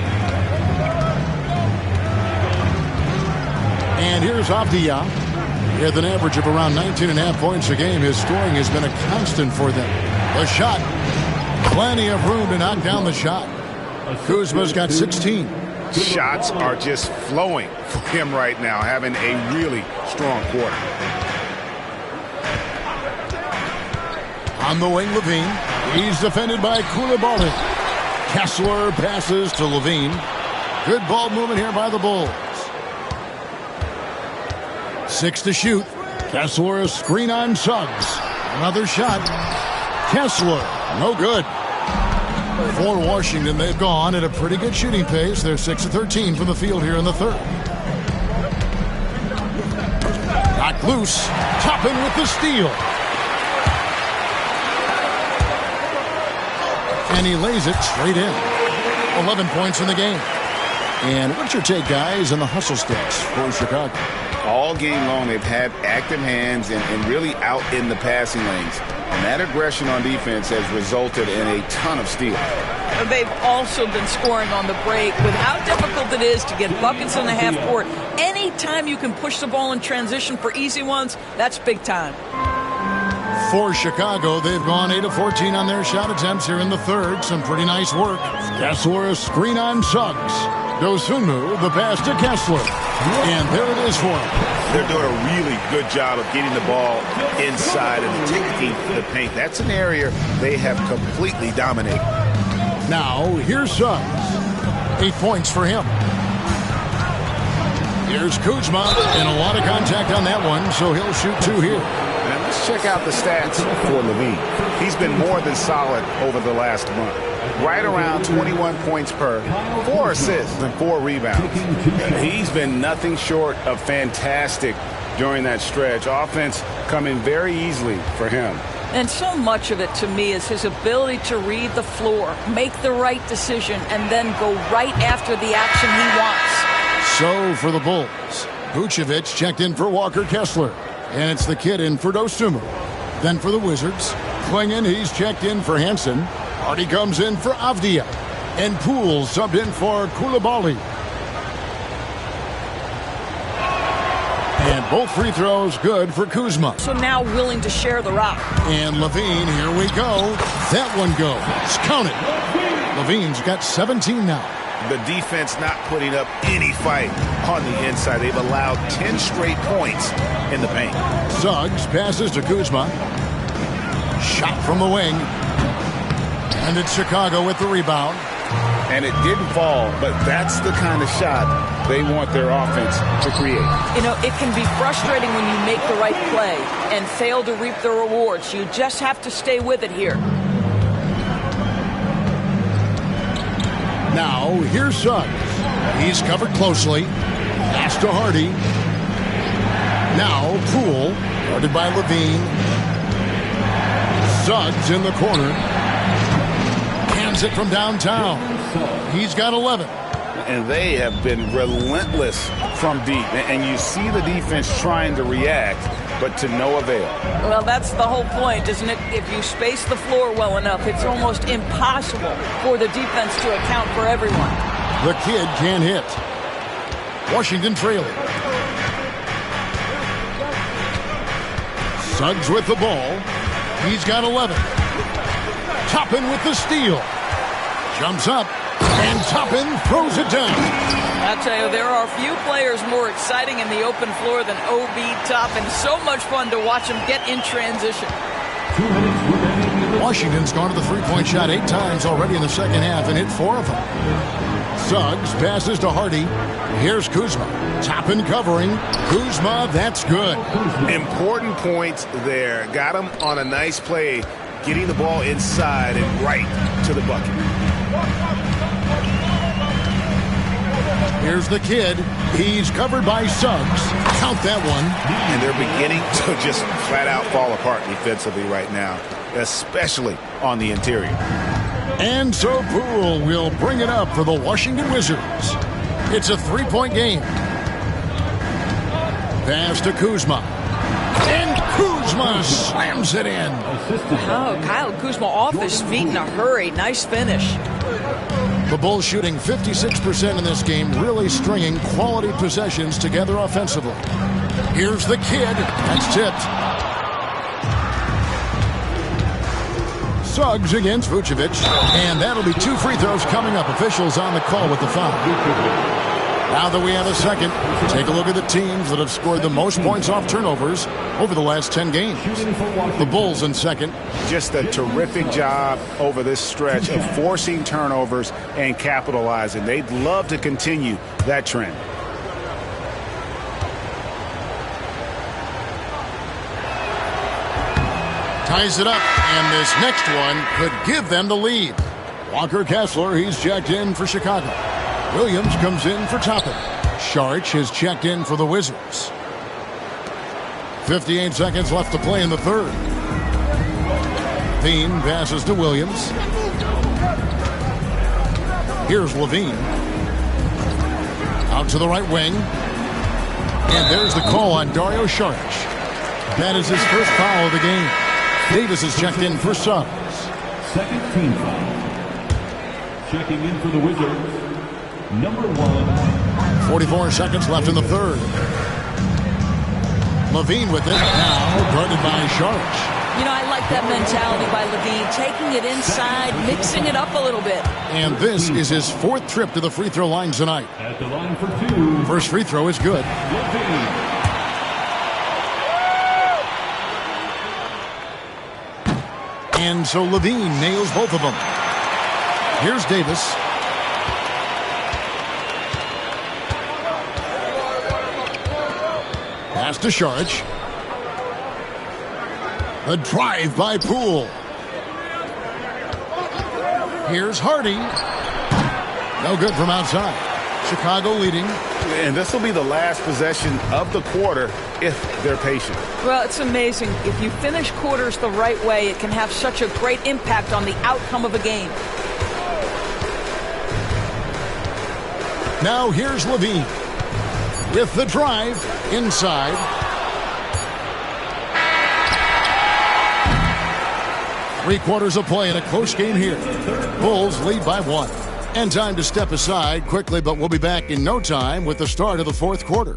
And here's Avdia. With an average of around 19.5 points a game, his scoring has been a constant for them. The shot. Plenty of room to knock down the shot. Kuzma's got 16. Shots are just flowing for him right now, having a really strong quarter. On the wing, LaVine. He's defended by Coulibaly. Kessler passes to LaVine. Good ball movement here by the Bulls. 6 to shoot. Kessler, a screen on Suggs. Another shot. Kessler, no good. For Washington, they've gone at a pretty good shooting pace. They're 6 of 13 from the field here in the third. Knocked loose. Toppin with the steal. And he lays it straight in. 11 points in the game. And what's your take, guys, on the hustle sticks for Chicago? All game long, they've had active hands and really out in the passing lanes. And that aggression on defense has resulted in a ton of steals. They've also been scoring on the break. With how difficult it is to get buckets in the half court, anytime you can push the ball in transition for easy ones, that's big time. For Chicago, they've gone 8 of 14 on their shot attempts here in the third. Some pretty nice work. Kessler, a screen on Suggs. Dosunmu, the pass to Kessler. And there it is for him. They're doing a really good job of getting the ball inside and attacking the paint. That's an area they have completely dominated. Now, here's Suggs. 8 points for him. Here's Kuzma, and a lot of contact on that one, so he'll shoot 2 here. Now let's check out the stats for LaVine. He's been more than solid over the last month. Right around 21 points per, 4 assists and 4 rebounds. He's been nothing short of fantastic during that stretch. Offense coming very easily for him. And so much of it to me is his ability to read the floor, make the right decision, and then go right after the action he wants. So for the Bulls, Vucevic checked in for Walker Kessler. And it's the kid in for Dosunmu. Then for the Wizards, Klingon, he's checked in for Hansen. Hardy comes in for Avdia. And Poole subbed in for Coulibaly. And both free throws good for Kuzma. So now willing to share the rock. And LaVine, here we go. That one goes. Count it. LaVine's got 17 now. The defense not putting up any fight on the inside. They've allowed 10 straight points in the paint. Suggs passes to Kuzma. Shot from the wing. And it's Chicago with the rebound. And it didn't fall, but that's the kind of shot they want their offense to create. You know, it can be frustrating when you make the right play and fail to reap the rewards. You just have to stay with it here. Now, here's Suggs. He's covered closely. Pass to Hardy. Now, Poole, guarded by Levine. Suggs in the corner. Cans it from downtown. He's got 11. And they have been relentless from deep. And you see the defense trying to react, but to no avail. Well, that's the whole point, isn't it? If you space the floor well enough, it's almost impossible for the defense to account for everyone. The kid can't hit. Washington trailing. Suggs with the ball. He's got 11. Toppin with the steal. Jumps up, and Toppin throws it down. I tell you, there are few players more exciting in the open floor than O.B. Toppin. So much fun to watch him get in transition. Washington's gone to the three-point shot 8 times already in the second half and hit 4 of them. Suggs passes to Hardy. Here's Kuzma. Toppin covering. Kuzma, that's good. Important points there. Got him on a nice play, getting the ball inside and right to the bucket. Here's the kid. He's covered by Suggs. Count that one. And they're beginning to just flat-out fall apart defensively right now, especially on the interior. And so Poole will bring it up for the Washington Wizards. It's a 3-point game. Pass to Kuzma. And Kuzma slams it in. Oh, Kyle Kuzma off his feet in a hurry. Nice finish. The Bulls shooting 56% in this game, really stringing quality possessions together offensively. Here's the kid. That's tipped. Suggs against Vucevic. And that'll be 2 free throws coming up. Officials on the call with the foul. Now that we have a second, take a look at the teams that have scored the most points off turnovers over the last 10 games. The Bulls in second. Just a terrific job over this stretch of forcing turnovers and capitalizing. They'd love to continue that trend. Ties it up, and this next one could give them the lead. Walker Kessler, he's checked in for Chicago. Williams comes in for Toppin. Saric has checked in for the Wizards. 58 seconds left to play in the third. Levine passes to Williams. Here's Levine. Out to the right wing. And there's the call on Dario Saric. That is his first foul of the game. Davis is checked in for Suggs. Second team foul. Checking in for the Wizards, number 1. 44 seconds left in the third. Levine with it. Now guarded by Saric. You know, I like that mentality by Levine, taking it inside, mixing it up a little bit. And this is his 4th trip to the free throw line tonight. At the line for 2. First free throw is good. Levine. And so Levine nails both of them. Here's Davis. Pass to Saric. A drive by Poole. Here's Hardy. No good from outside. Chicago leading. And this will be the last possession of the quarter if they're patient. Well, it's amazing. If you finish quarters the right way, it can have such a great impact on the outcome of a game. Now here's Levine with the drive inside. Three-quarters of play in a close game here. Bulls lead by 1. And time to step aside quickly, but we'll be back in no time with the start of the 4th quarter.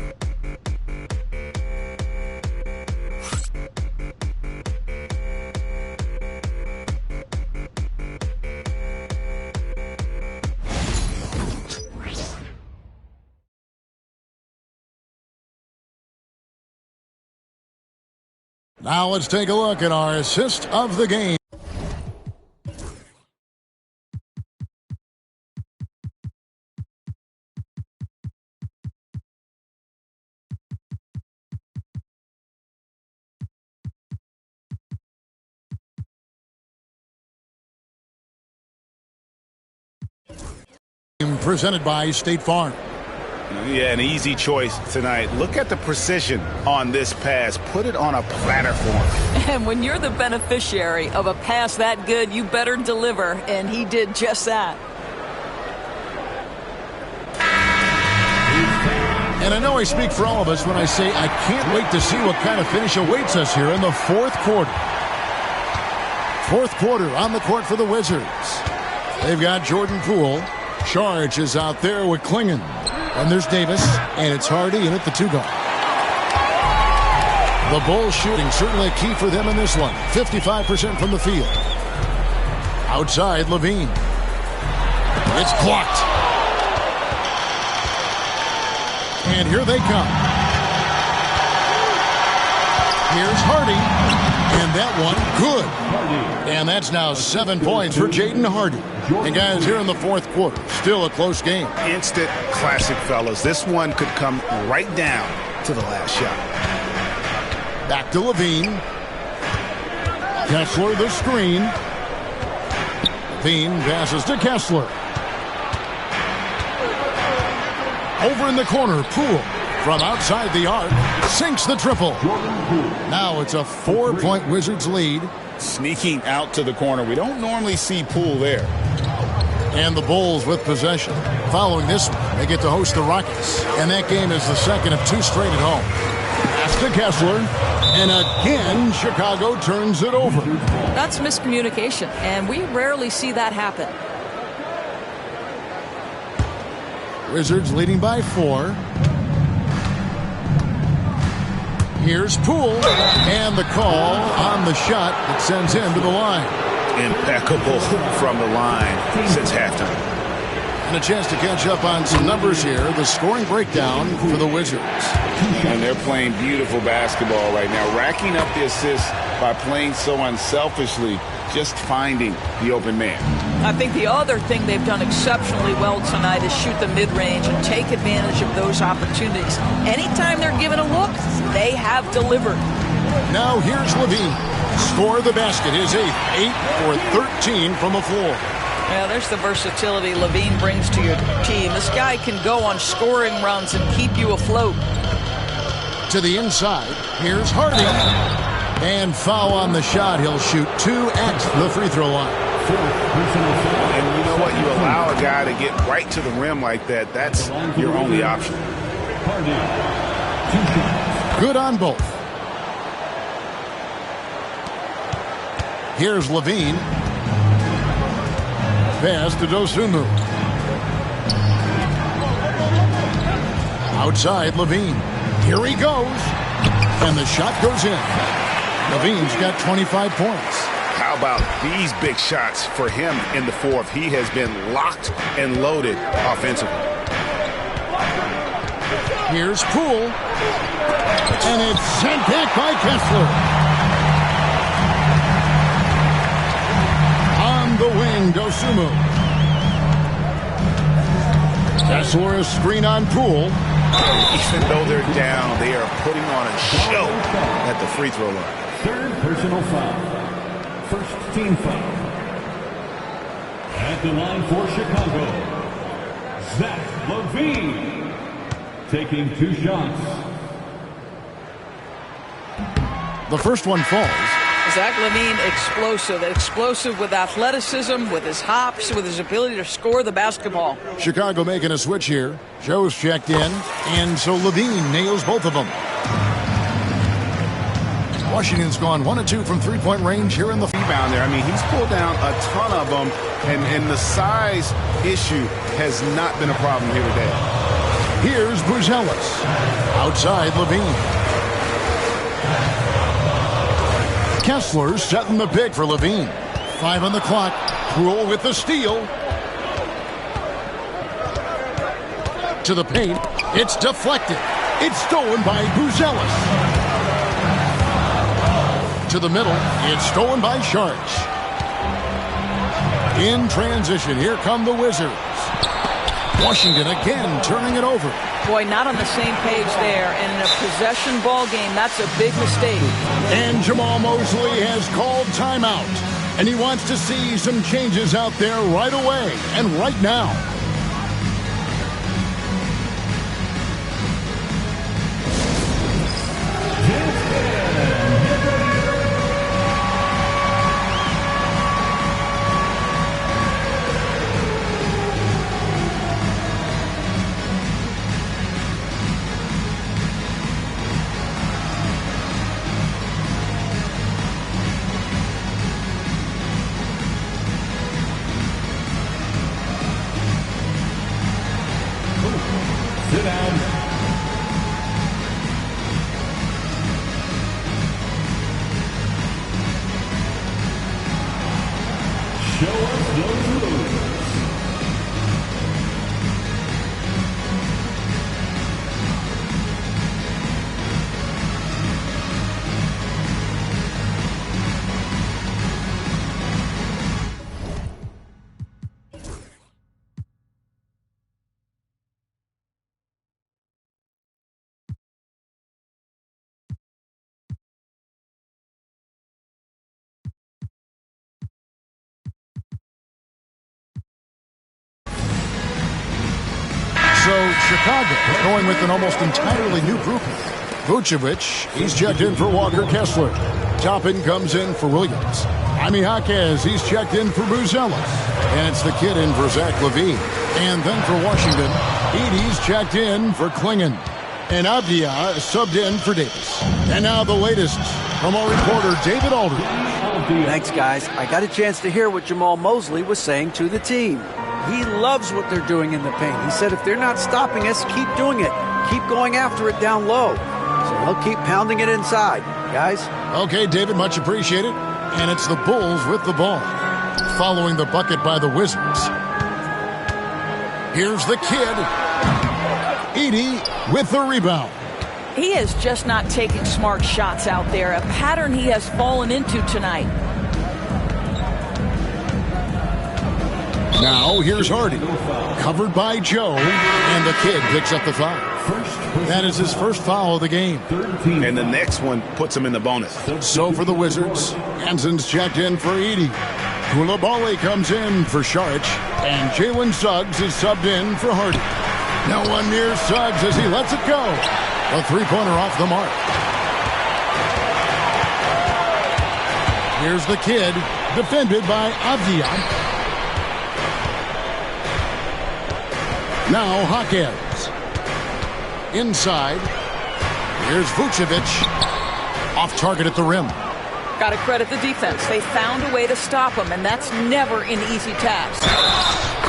Now let's take a look at our assist of the game. Presented by State Farm. Yeah, an easy choice tonight. Look at the precision on this pass. Put it on a platter for him. And when you're the beneficiary of a pass that good, you better deliver, and he did just that. And I know I speak for all of us when I say I can't wait to see what kind of finish awaits us here in the fourth quarter. Fourth quarter on the court for the Wizards. They've got Jordan Poole. Charge is out there with Klingon. And there's Davis, and it's Hardy in at the 2-guard. The Bulls shooting certainly a key for them in this one. 55% from the field. Outside, Levine. It's blocked. And here they come. Here's Hardy. And that one, good. And that's now 7 points for Jaden Hardy. And guys, here in the fourth quarter, still a close game. Instant classic, fellas. This one could come right down to the last shot. Back to Levine. Kessler the screen. Levine passes to Kessler. Over in the corner, Poole from outside the arc sinks the triple. Now it's a 4-point Wizards lead. Sneaking out to the corner. We don't normally see Poole there. And the Bulls with possession. Following this one, they get to host the Rockets. And that game is the second of 2 straight at home. Pass to Kessler. And again, Chicago turns it over. That's miscommunication, and we rarely see that happen. Wizards leading by 4. Here's Poole. And the call on the shot that sends him to the line. Impeccable from the line since halftime. And a chance to catch up on some numbers here. The scoring breakdown for the Wizards. And they're playing beautiful basketball right now. Racking up the assists by playing so unselfishly, just finding the open man. I think the other thing they've done exceptionally well tonight is shoot the mid-range and take advantage of those opportunities. Anytime they're given a look, they have delivered. Now here's Levine. Score the basket. His 8th. 8 for 13 from the floor. Yeah, there's the versatility Levine brings to your team. This guy can go on scoring runs and keep you afloat. To the inside. Here's Hardy. And foul on the shot. He'll shoot 2 at the free throw line. And you know what? You allow a guy to get right to the rim like that. That's your only option. Good on both. Here's Levine. Pass to Dosunmu. Outside Levine. Here he goes. And the shot goes in. Levine's got 25 points. How about these big shots for him in the fourth? He has been locked and loaded offensively. Here's Poole. And it's sent back by Kessler. On the wing, Dosunmu. Kessler is screen on Poole. Even though they're down, they are putting on a show at the free throw line. Third personal foul. First team foul. At the line for Chicago, Zach LaVine. Taking 2 shots. The first one falls. Zach LaVine, explosive with athleticism, with his hops, with his ability to score the basketball. Chicago making a switch here. Joe's checked in, and so LaVine nails both of them. Washington's gone 1 of 2 from 3-point range here in the rebound there. I mean, he's pulled down a ton of them, and the size issue has not been a problem here today. Here's Buzelis. Outside Levine. Kessler setting the pick for Levine. 5 on the clock. Poole with the steal. To the paint. It's deflected. It's stolen by Buzelis. to the middle. It's stolen by Sharks. In transition, here come the Wizards. Washington again turning it over. Boy, not on the same page there. And in a possession ball game, that's a big mistake. And Jamal Mosley has called timeout. And he wants to see some changes out there right away and right now. Sit down. Show us those moves. So Chicago going with an almost entirely new grouping. Vucevic, he's checked in for Walker Kessler. Toppin comes in for Williams. Jaime Jaquez, he's checked in for Buzelis. And it's the kid in for Zach LaVine. And then for Washington, Edey's checked in for Klingon. And Avdia subbed in for Davis. And now the latest from our reporter, David Aldridge. Thanks, guys. I got a chance to hear what Jamal Mosley was saying to the team. He loves what they're doing in the paint. He said if they're not stopping us, keep doing it. Keep going after it down low. So he'll keep pounding it inside. Guys? Okay, David, much appreciated. And it's the Bulls with the ball, following the bucket by the Wizards. Here's the kid. Edey with the rebound. He is just not taking smart shots out there, a pattern he has fallen into tonight. Now, here's Hardy, covered by Joe, and the kid picks up the foul. That is his first foul of the game. And the next one puts him in the bonus. So for the Wizards, Hanson's checked in for Edey. Koulibaly comes in for Saric, and Jalen Suggs is subbed in for Hardy. No one near Suggs as he lets it go. A three-pointer off the mark. Here's the kid, defended by Avdia. Now Jaquez. Inside. Here's Vucevic. Off target at the rim. Got to credit the defense. They found a way to stop him, and that's never an easy task.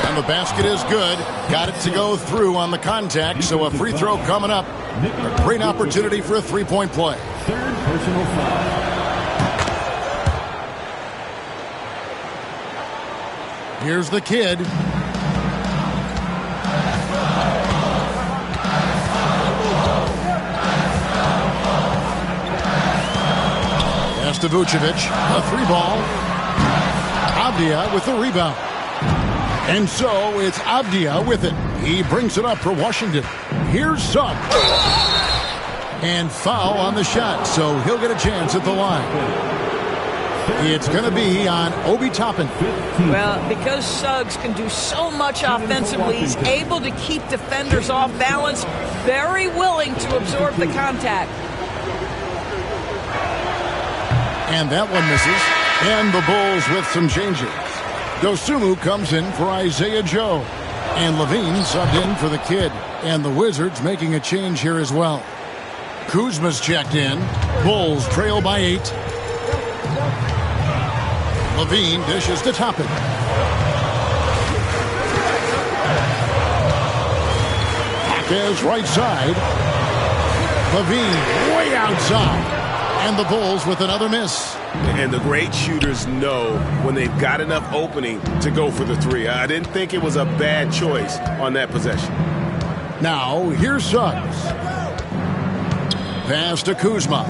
And the basket is good. Got it to go through on the contact, so a free throw coming up. A great opportunity for a three-point play. Third personal foul. Here's the kid. Pass to Vucevic. A three ball. Avdia with the rebound. And so it's Avdia with it. He brings it up for Washington. Here's Suggs. And foul on the shot, so he'll get a chance at the line. It's going to be on Obi Toppin. Well, because Suggs can do so much offensively, he's able to keep defenders off balance, very willing to absorb the contact. And that one misses. And the Bulls with some changes. Dosunmu comes in for Isaiah Joe. And LaVine subbed in for the kid. And the Wizards making a change here as well. Kuzma's checked in. Bulls trail by 8. LaVine dishes to Toppin. Jaquez right side. LaVine way outside. And the Bulls with another miss. And the great shooters know when they've got enough opening to go for the three. I didn't think it was a bad choice on that possession. Now, here's Suggs. Pass to Kuzma.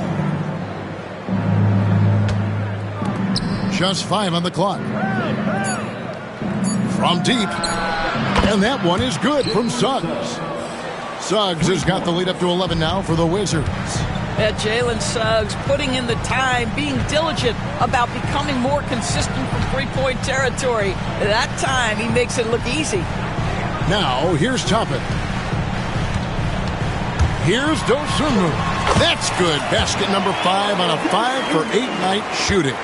Just 5 on the clock. From deep. And that one is good from Suggs. Suggs has got the lead up to 11 now for the Wizards. Jalen Suggs putting in the time, being diligent about becoming more consistent from three-point territory. That time, he makes it look easy. Now, here's Toppin. Here's Dosunmu. That's good. Basket number 5 on a 5-for-8 night shooting.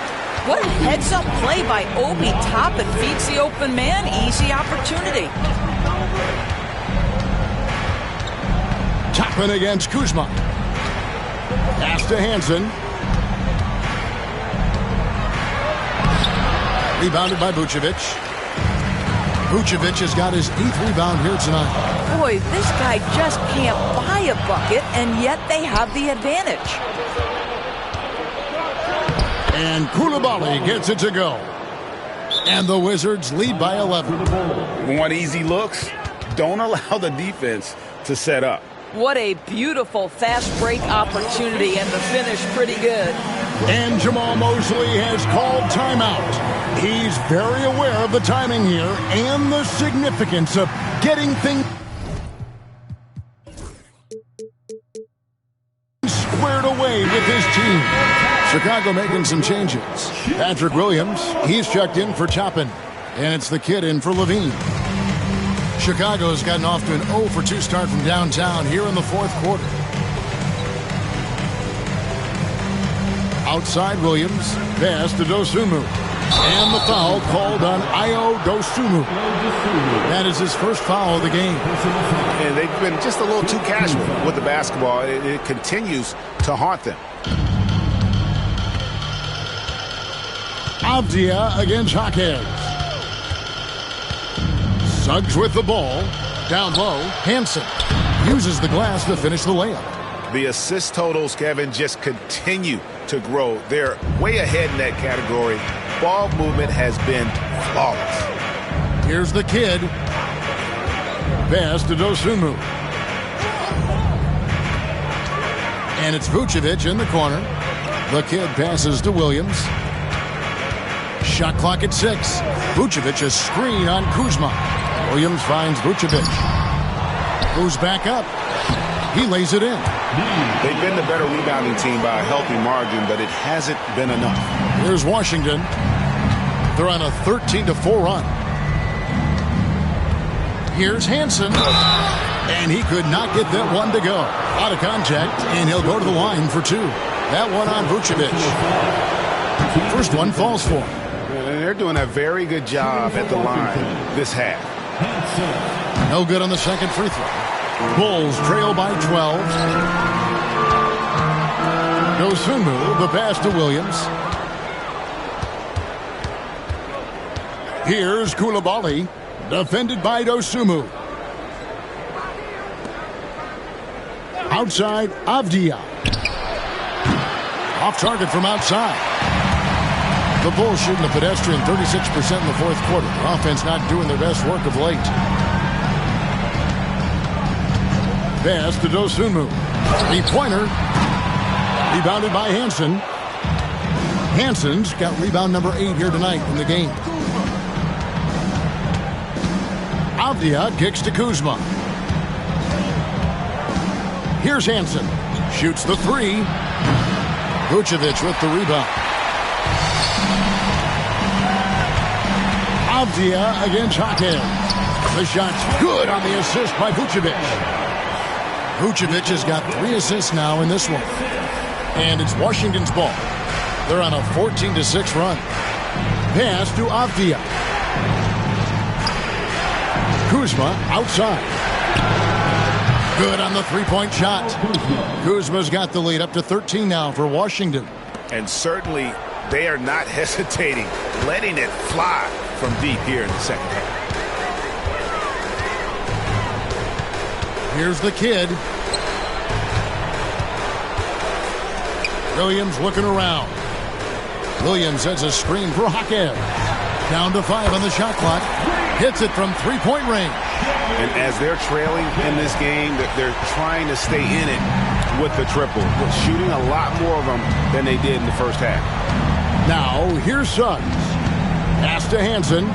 What a heads-up play by Obi Toppin. Feeds the open man. Easy opportunity. Toppin against Kuzma. Pass to Hansen. Rebounded by Vucevic. Vucevic has got his 8th rebound here tonight. Boy, this guy just can't buy a bucket, and yet they have the advantage. And Koulibaly gets it to go. And the Wizards lead by 11. Want easy looks? Don't allow the defense to set up. What a beautiful fast break opportunity, and the finish pretty good. And Jamal Mosley has called timeout. He's very aware of the timing here and the significance of getting things squared away with his team. Chicago making some changes. Patrick Williams, he's checked in for Toppin. And it's the kid in for Levine. Chicago's gotten off to an 0-for-2 start from downtown here in the 4th quarter. Outside Williams, pass to Dosunmu. And the foul called on Ayo Dosunmu. That is his first foul of the game. And they've been just a little too casual with the basketball. It continues to haunt them. Avdia against Jaquez. Suggs with the ball. Down low, Hansen uses the glass to finish the layup. The assist totals, Kevin, just continue to grow. They're way ahead in that category. Ball movement has been flawless. Here's the kid. Pass to Dosunmu. And it's Vucevic in the corner. The kid passes to Williams. Shot clock at 6. Vucevic a screen on Kuzma. Williams finds Vucevic. Goes back up. He lays it in. They've been the better rebounding team by a healthy margin, but it hasn't been enough. Here's Washington. They're on a 13-4 run. Here's Hansen. And he could not get that one to go. Out of contact, and he'll go to the line for 2. That one on Vucevic. First one falls for him. They're doing a very good job at the line this half. No good on the second free throw. Bulls trail by 12. Dosunmu, the pass to Williams. Here's Koulibaly, defended by Dosunmu. Outside, Avdia. Off target from outside. The Bulls shooting a pedestrian 36% in the 4th quarter. The offense not doing their best work of late. Pass to Dosunmu. Three-pointer. Rebounded by Hansen. Hansen's got rebound number 8 here tonight in the game. Avdia kicks to Kuzma. Here's Hansen. Shoots the 3. Vucevic with the rebound. Avdia against Jaquez. The shot's good on the assist by Vucevic. Vucevic has got 3 assists now in this one. And it's Washington's ball. They're on a 14-6 run. Pass to Avdia. Kuzma outside. Good on the 3-point shot. Kuzma's got the lead up to 13 now for Washington. And certainly they are not hesitating, letting it fly from deep here in the second half. Here's the kid. Williams looking around. Williams sets a screen for Jaquez. Down to 5 on the shot clock. Hits it from 3-point range. And as they're trailing in this game, they're trying to stay in it with the triple, but shooting a lot more of them than they did in the first half. Now, here's Suggs. Pass to Hansen.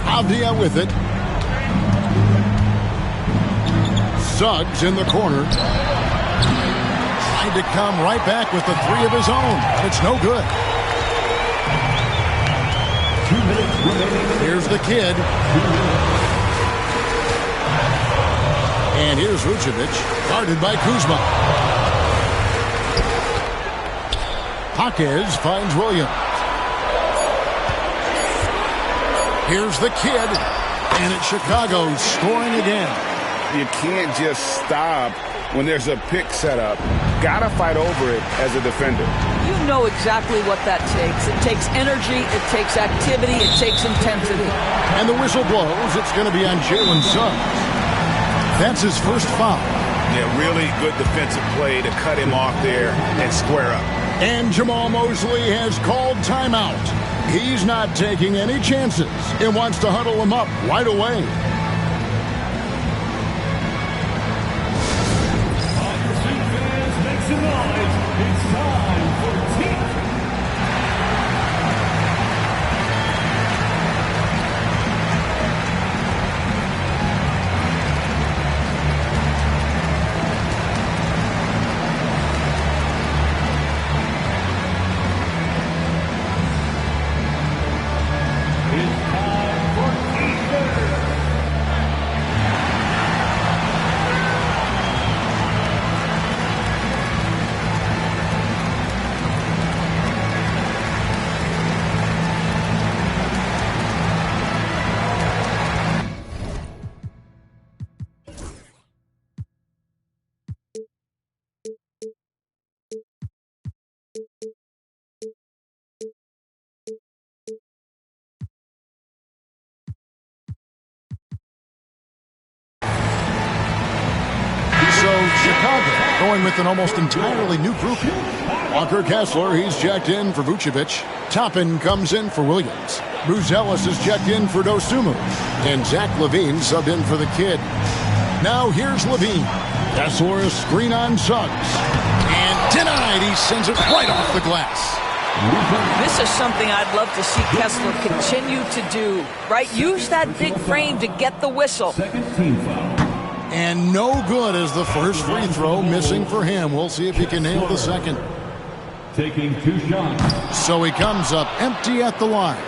Avdia with it. Suggs in the corner. Trying to come right back with the three of his own. But it's no good. Here's the kid. And here's Vucevic, guarded by Kuzma. Jaquez finds Williams. Here's the kid. And it's Chicago scoring again. You can't just stop when there's a pick set up. Gotta fight over it as a defender. You know exactly what that takes. It takes energy, it takes activity, it takes intensity. And the whistle blows. It's going to be on Jalen Suggs. That's his first foul. Yeah, really good defensive play to cut him off there and square up. And Jamahl Mosley has called timeout. He's not taking any chances and wants to huddle him up right away. It's time for team. Chicago going with an almost entirely new group. Walker Kessler, he's checked in for Vucevic. Toppin comes in for Williams. Buzelis is checked in for Dosunmu. And Zach LaVine subbed in for the kid. Now here's LaVine. Kessler, a screen on Suggs. And denied. He sends it right off the glass. This is something I'd love to see Kessler continue to do, right? Use that big frame to get the whistle. Second team foul. And no good as the first free throw missing for him. We'll see if he can nail the second. Taking 2 shots. So he comes up empty at the line.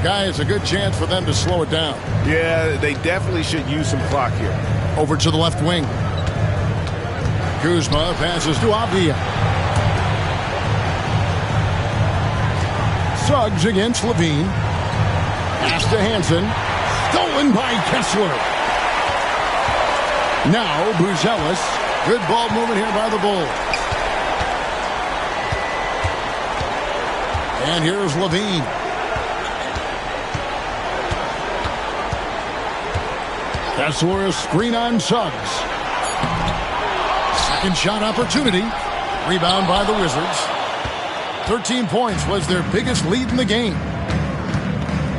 Guys, a good chance for them to slow it down. Yeah, they definitely should use some clock here. Over to the left wing. Kuzma passes to Avdia. Suggs against LaVine. Pass to Hansen. Stolen by Kessler. Now Buzelis. Good ball movement here by the Bulls. And here's LaVine. Kessler, a screen on Suggs. Second shot opportunity. Rebound by the Wizards. 13 points was their biggest lead in the game.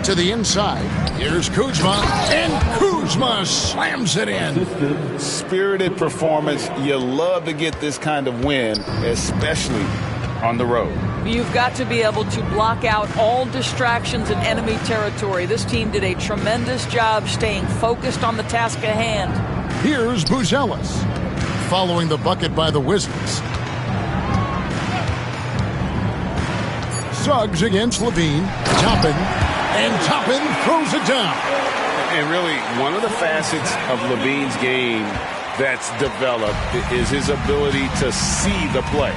To the inside. Here's Kuzma. And Kuzma slams it in. Spirited performance. You love to get this kind of win, especially on the road. You've got to be able to block out all distractions in enemy territory. This team did a tremendous job staying focused on the task at hand. Here's Buzelis. Following the bucket by the Wizards. Suggs against LaVine. Toppin. And Toppin throws it down. And really, one of the facets of LaVine's game that's developed is his ability to see the play.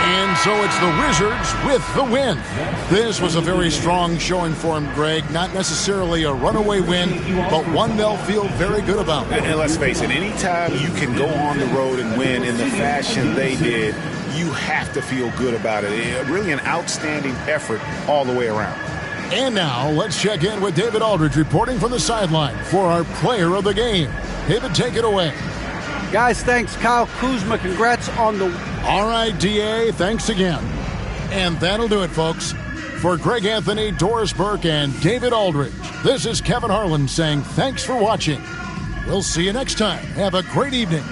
And so it's the Wizards with the win. This was a very strong showing for him, Greg. Not necessarily a runaway win, but one they'll feel very good about. And let's face it, anytime you can go on the road and win in the fashion they did, you have to feel good about it. Really an outstanding effort all the way around. And now let's check in with David Aldridge reporting from the sideline for our player of the game. David, take it away. Guys, thanks. Kyle Kuzma, congrats on the... All right, DA, thanks again. And that'll do it, folks. For Greg Anthony, Doris Burke, and David Aldridge, this is Kevin Harlan saying thanks for watching. We'll see you next time. Have a great evening.